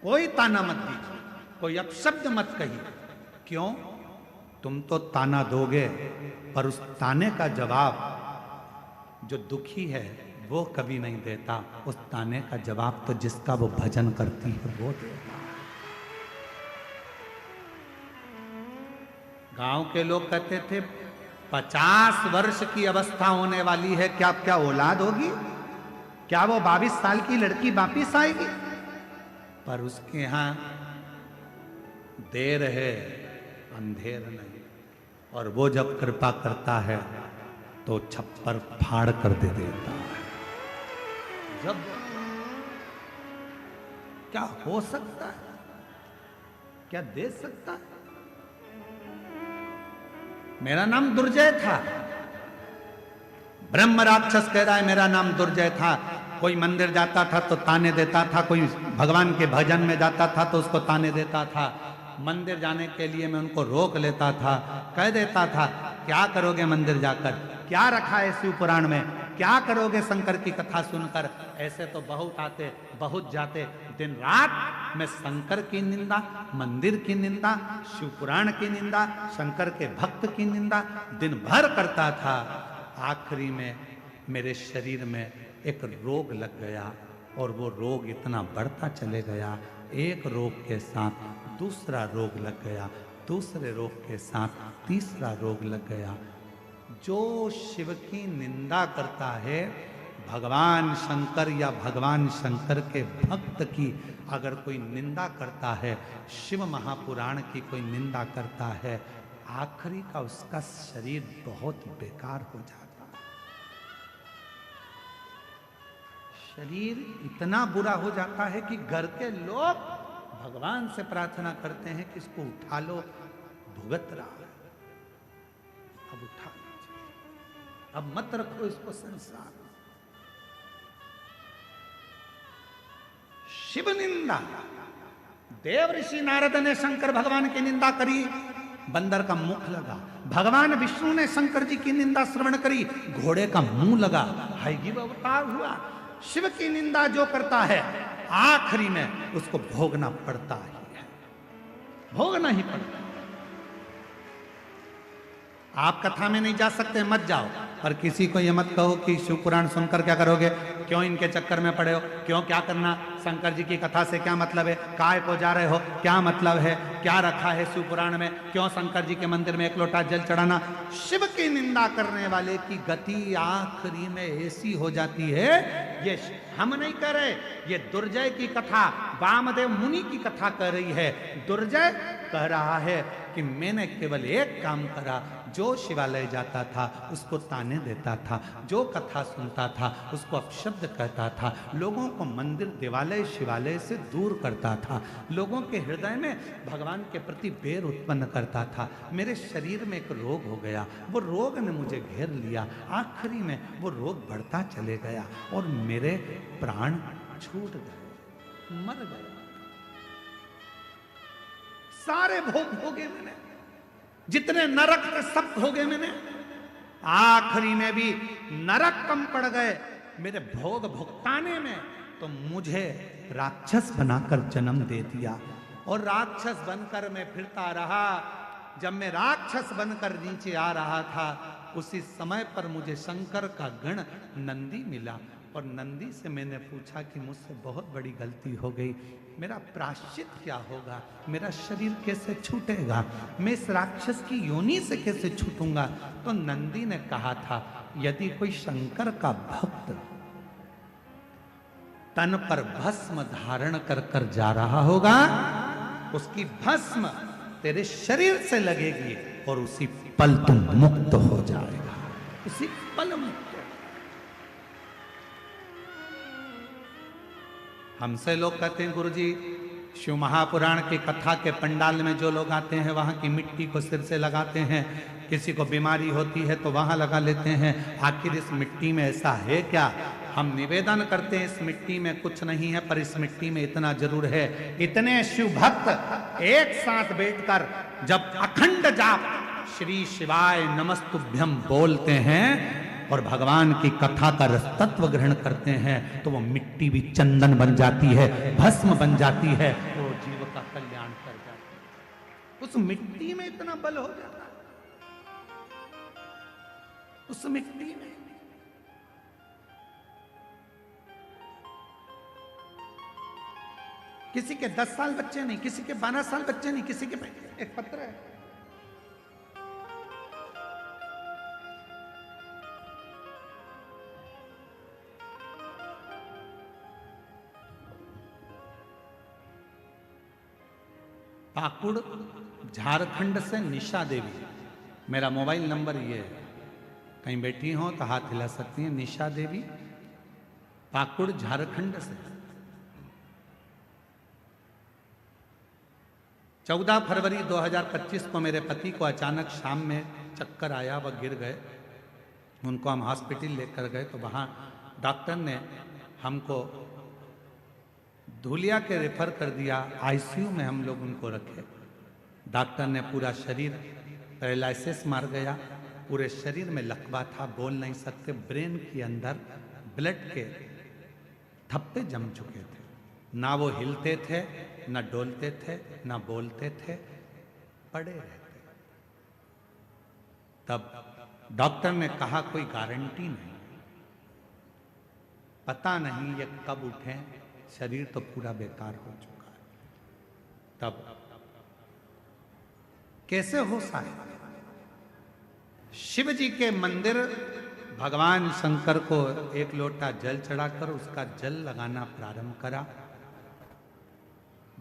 कोई ताना मत दीजिए, कोई अपशब्द मत कहिए। क्यों? तुम तो ताना दोगे, पर उस ताने का जवाब जो दुखी है वो कभी नहीं देता। उस ताने का जवाब तो जिसका वो भजन करती है वो देता। गांव के लोग कहते थे 50 वर्ष की अवस्था होने वाली है, क्या क्या औलाद होगी? क्या वो 22 साल की लड़की वापिस आएगी? पर उसके यहां देर है, अंधेर नहीं। और वो जब कृपा करता है तो छप्पर फाड़ कर दे देता है। जब क्या हो सकता है, क्या दे सकता है? मेरा नाम दुर्जय था, ब्रह्म राक्षस कह रहा है मेरा नाम दुर्जय था। कोई मंदिर जाता था तो ताने देता था, कोई भगवान के भजन में जाता था तो उसको ताने देता था। मंदिर जाने के लिए मैं उनको रोक लेता था, कह देता था क्या करोगे मंदिर जाकर, क्या रखा है शिव पुराण में, क्या करोगे शंकर की कथा सुनकर। ऐसे तो बहुत आते बहुत जाते, दिन रात मैं शंकर की निंदा, मंदिर की निंदा, शिव पुराण की निंदा, शंकर के भक्त की निंदा दिन भर करता था। आखिरी में मेरे शरीर में एक रोग लग गया और वो रोग इतना बढ़ता चले गया। एक रोग के साथ दूसरा रोग लग गया, दूसरे रोग के साथ तीसरा रोग लग गया। जो शिव की निंदा करता है, भगवान शंकर या भगवान शंकर के भक्त की अगर कोई निंदा करता है, शिव महापुराण की कोई निंदा करता है, आखिरी का उसका शरीर बहुत बेकार हो जाता है। शरीर इतना बुरा हो जाता है कि घर के लोग भगवान से प्रार्थना करते हैं कि इसको उठा लो, भुगत रहा है, अब उठा लीजिए, अब मत रखो इसको संसार। शिव निंदा, देव ऋषि नारद ने शंकर भगवान की निंदा करी, बंदर का मुख लगा। भगवान विष्णु ने शंकर जी की निंदा श्रवण करी, घोड़े का मुंह लगा, हयग्रीव अवतार हुआ। शिव की निंदा जो करता है आखिरी में उसको भोगना पड़ता ही है, भोगना ही पड़ता है। आप कथा में नहीं जा सकते, मत जाओ। और किसी को ये मत कहो कि शिव पुराण सुनकर क्या करोगे, क्यों इनके चक्कर में पड़े हो, क्यों क्या करना, शंकर जी की कथा से क्या मतलब है, काय को जा रहे हो, क्या मतलब है, क्या रखा है शिव पुराण में, क्यों शंकर जी के मंदिर में एक लोटा जल चढ़ाना। शिव की निंदा करने वाले की गति आखिरी में ऐसी हो जाती है, ये हम नहीं कह रहे, ये दुर्जय की कथा वामदेव मुनि की कथा कह रही है। दुर्जय कह रहा है कि मैंने केवल एक काम करा, जो शिवालय जाता था उसको ताने देता था, जो कथा सुनता था उसको अपशब्द कहता था, लोगों को मंदिर देवालय शिवालय से दूर करता था, लोगों के हृदय में भगवान के प्रति बैर उत्पन्न करता था। मेरे शरीर में एक रोग हो गया, वो रोग ने मुझे घेर लिया, आखिरी में वो रोग बढ़ता चले गया और मेरे प्राण छूट गए, मर गए। सारे भोग भोगे मैंने, जितने नरक थे सब भोगे मैंने, आखिरी में भी नरक कम पड़ गए मेरे भोग भुगताने में। तो मुझे राक्षस बनाकर जन्म दे दिया और राक्षस बनकर मैं फिरता रहा। जब मैं राक्षस बनकर नीचे आ रहा था, उसी समय पर मुझे शंकर का गण नंदी मिला और नंदी से मैंने पूछा कि मुझसे बहुत बड़ी गलती हो गई, मेरा प्रायश्चित क्या होगा, मेरा शरीर कैसे छूटेगा, मैं इस राक्षस की योनि से कैसे छूटूंगा। तो नंदी ने कहा था, यदि कोई शंकर का भक्त तन पर भस्म धारण कर कर जा रहा होगा, उसकी भस्म तेरे शरीर से लगेगी और उसी पल तुम मुक्त हो जाएगा, उसी पल मुक्त। हमसे लोग कहते हैं गुरुजी शिव महापुराण की कथा के पंडाल में जो लोग आते हैं वहां की मिट्टी को सिर से लगाते हैं, किसी को बीमारी होती है तो वहां लगा लेते हैं, आखिर इस मिट्टी में ऐसा है क्या। हम निवेदन करते हैं इस मिट्टी में कुछ नहीं है, पर इस मिट्टी में इतना जरूर है। इतने शिव भक्त एक साथ बैठकर जब अखंड जाप श्री शिवाय नमस्तुभ्यम बोलते हैं और भगवान की कथा का रसतत्व ग्रहण करते हैं, तो वो मिट्टी भी चंदन बन जाती है, भस्म बन जाती है, वो जीव का कल्याण कर जाती है। उस मिट्टी में इतना बल हो जाता है, उस मिट्टी में। किसी के 10 साल बच्चे नहीं, किसी के 12 साल बच्चे नहीं, किसी के एक पत्र है, पाकुड़ झारखंड से निशा देवी, मेरा मोबाइल नंबर ये है, कहीं बैठी हो तो हाथ हिला सकती हैं। निशा देवी पाकुड़ झारखंड से। 14 फरवरी 2025 को मेरे पति को अचानक शाम में चक्कर आया, वह गिर गए। उनको हम हॉस्पिटल लेकर गए तो वहाँ डॉक्टर ने हमको धुलिया के रेफर कर दिया। आईसीयू में हम लोग उनको रखे। डॉक्टर ने पूरा शरीर पैरालिसिस मार गया, पूरे शरीर में लकवा था, बोल नहीं सकते। ब्रेन के अंदर ब्लड के थप्पे जम चुके थे, ना वो हिलते थे, ना डोलते थे, ना बोलते थे, पड़े रहते। तब डॉक्टर ने कहा कोई गारंटी नहीं, पता नहीं ये कब उठे, शरीर तो पूरा बेकार हो चुका है। तब कैसे होश आए? शिव जी के मंदिर भगवान शंकर को एक लोटा जल चढ़ाकर उसका जल लगाना प्रारंभ करा,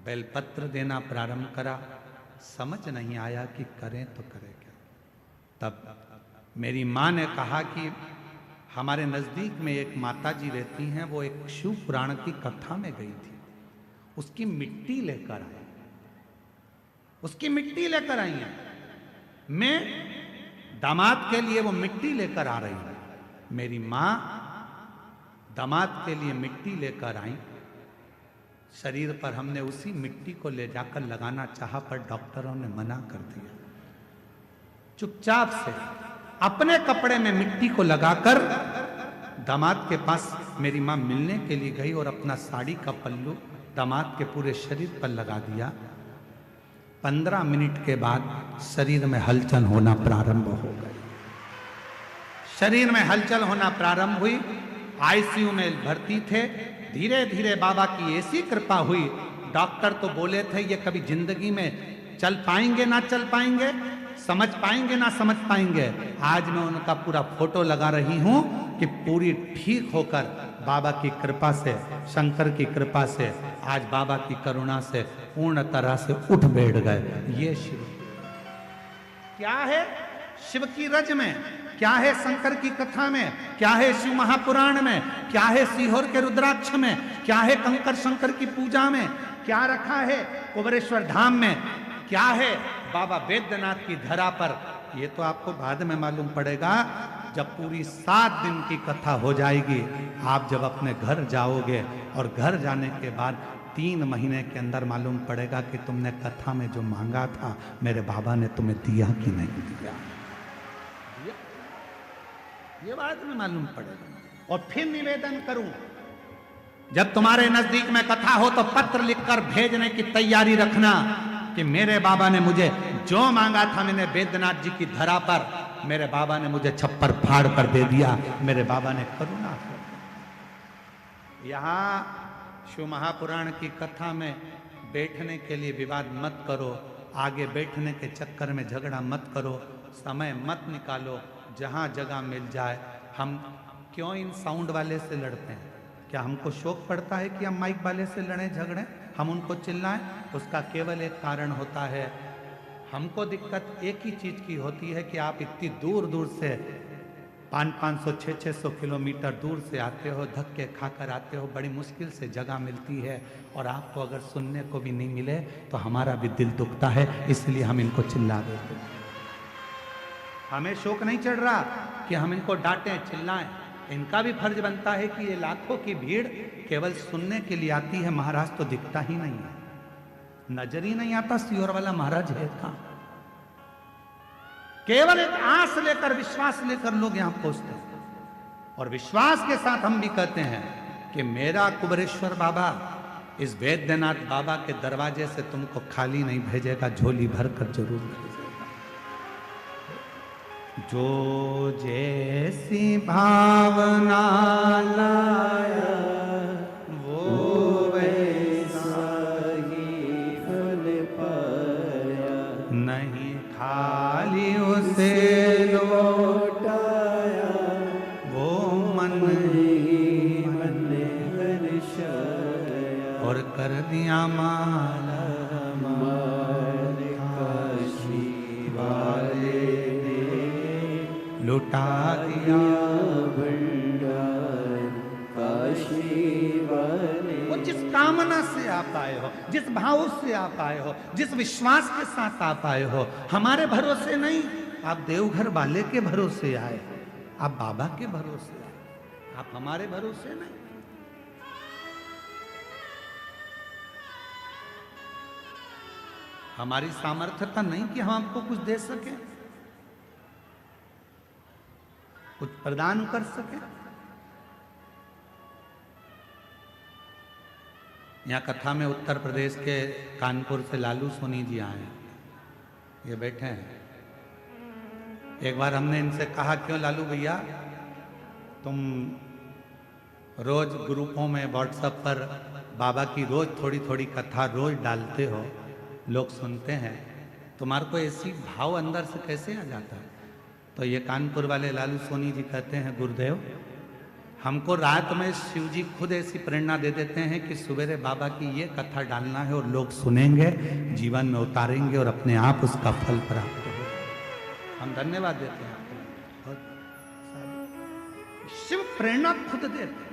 बेलपत्र देना प्रारंभ करा। समझ नहीं आया कि करें तो करें क्या। तब मेरी माँ ने कहा कि हमारे नज़दीक में एक माता जी रहती हैं, वो एक शिव पुराण की कथा में गई थी, उसकी मिट्टी लेकर आई, उसकी मिट्टी लेकर आई हैं। मैं दामाद के लिए वो मिट्टी लेकर आ रही हूं। मेरी माँ दामाद के लिए मिट्टी लेकर आई। शरीर पर हमने उसी मिट्टी को ले जाकर लगाना चाहा, पर डॉक्टरों ने मना कर दिया। चुपचाप से अपने कपड़े में मिट्टी को लगाकर दामाद के पास मेरी माँ मिलने के लिए गई और अपना साड़ी का पल्लू दामाद के पूरे शरीर पर लगा दिया। 15 मिनट के बाद शरीर में हलचल होना प्रारंभ हो गई। शरीर में हलचल होना प्रारंभ हुई। आईसीयू में भर्ती थे। धीरे धीरे बाबा की ऐसी कृपा हुई, डॉक्टर तो बोले थे ये कभी जिंदगी में चल पाएंगे ना चल पाएंगे, समझ पाएंगे ना समझ पाएंगे। आज मैं उनका पूरा फोटो लगा रही हूं कि पूरी ठीक होकर बाबा की कृपा से, शंकर की कृपा से, आज बाबा की करुणा से पूर्ण तरह से उठ बैठ गए। ये शिव क्या है? शिव की रज में क्या है? शंकर की कथा में क्या है? शिव महापुराण में क्या है? सीहोर के रुद्राक्ष में क्या है? कंकर शंकर की पूजा में क्या रखा है? कुबेरेश्वर धाम में क्या है? बाबा बैद्यनाथ की धरा पर। ये तो आपको बाद में मालूम पड़ेगा जब पूरी 7 दिन की कथा हो जाएगी। आप जब अपने घर जाओगे और घर जाने के बाद 3 महीने के अंदर मालूम पड़ेगा कि तुमने कथा में जो मांगा था मेरे बाबा ने तुम्हें दिया कि नहीं दिया। ये बाद में मालूम पड़ेगा। और फिर निवेदन करूं, जब तुम्हारे नजदीक में कथा हो तो पत्र लिखकर भेजने की तैयारी रखना कि मेरे बाबा ने मुझे जो मांगा था, मैंने बैद्यनाथ जी की धरा पर, मेरे बाबा ने मुझे छप्पर फाड़ कर दे दिया। मेरे बाबा ने करुणा कर। यहां शिव महापुराण की कथा में बैठने के लिए विवाद मत करो, आगे बैठने के चक्कर में झगड़ा मत करो, समय मत निकालो। जहां जगह मिल जाए। हम क्यों इन साउंड वाले से लड़ते हैं? क्या हमको शौक पड़ता है कि हम माइक वाले से लड़ें झगड़ें, हम उनको चिल्लाएं? उसका केवल एक कारण होता है, हमको दिक्कत एक ही चीज की होती है कि आप इतनी दूर दूर से 500, 600 किलोमीटर दूर से आते हो, धक्के खाकर आते हो, बड़ी मुश्किल से जगह मिलती है, और आपको अगर सुनने को भी नहीं मिले तो हमारा भी दिल दुखता है, इसलिए हम इनको चिल्ला देते हैं। हमें शौक नहीं चढ़ रहा कि हम इनको डांटें चिल्लाएं। इनका भी फर्ज बनता है कि ये लाखों की भीड़ केवल सुनने के लिए आती है, महाराज तो दिखता ही नहीं है, नजर ही नहीं आता सीहोर वाला महाराज है कहां। केवल एक आस लेकर, विश्वास लेकर लोग यहां पहुंचते हैं, और विश्वास के साथ हम भी कहते हैं कि मेरा कुबेरेश्वर बाबा इस बैद्यनाथ बाबा के दरवाजे से तुमको खाली नहीं भेजेगा, झोली भरकर जरूर भेजेगा। जो जैसी भावना लाया वो वैसा ही फल पाया, नहीं खाली उसे लौटाया, वो मन ही मन हर्षाया, और कर दिया माला माला। लुटा दिया। भंडार काशी वाले। वो जिस कामना से आप आए हो, जिस भाव से आप आए हो, जिस विश्वास के साथ आप आए हो, हमारे भरोसे नहीं, आप देवघर वाले के भरोसे आए, आप बाबा के भरोसे आए, आप हमारे भरोसे नहीं। हमारी सामर्थ्यता नहीं कि हम आपको कुछ दे सके, कुछ प्रदान कर सके। यहाँ कथा में उत्तर प्रदेश के कानपुर से लालू सोनी जी आए, ये बैठे हैं। एक बार हमने इनसे कहा, क्यों लालू भैया तुम रोज ग्रुपों में व्हाट्सएप पर बाबा की रोज थोड़ी थोड़ी कथा रोज डालते हो, लोग सुनते हैं, तुम्हारे को ऐसी भाव अंदर से कैसे आ जाता है? तो ये कानपुर वाले लालू सोनी जी कहते हैं, गुरुदेव हमको रात में शिव जी खुद ऐसी प्रेरणा दे देते हैं कि सवेरे बाबा की ये कथा डालना है और लोग सुनेंगे, जीवन में उतारेंगे और अपने आप उसका फल प्राप्त होगा। हम धन्यवाद देते हैं आपको। शिव प्रेरणा खुद देते हैं।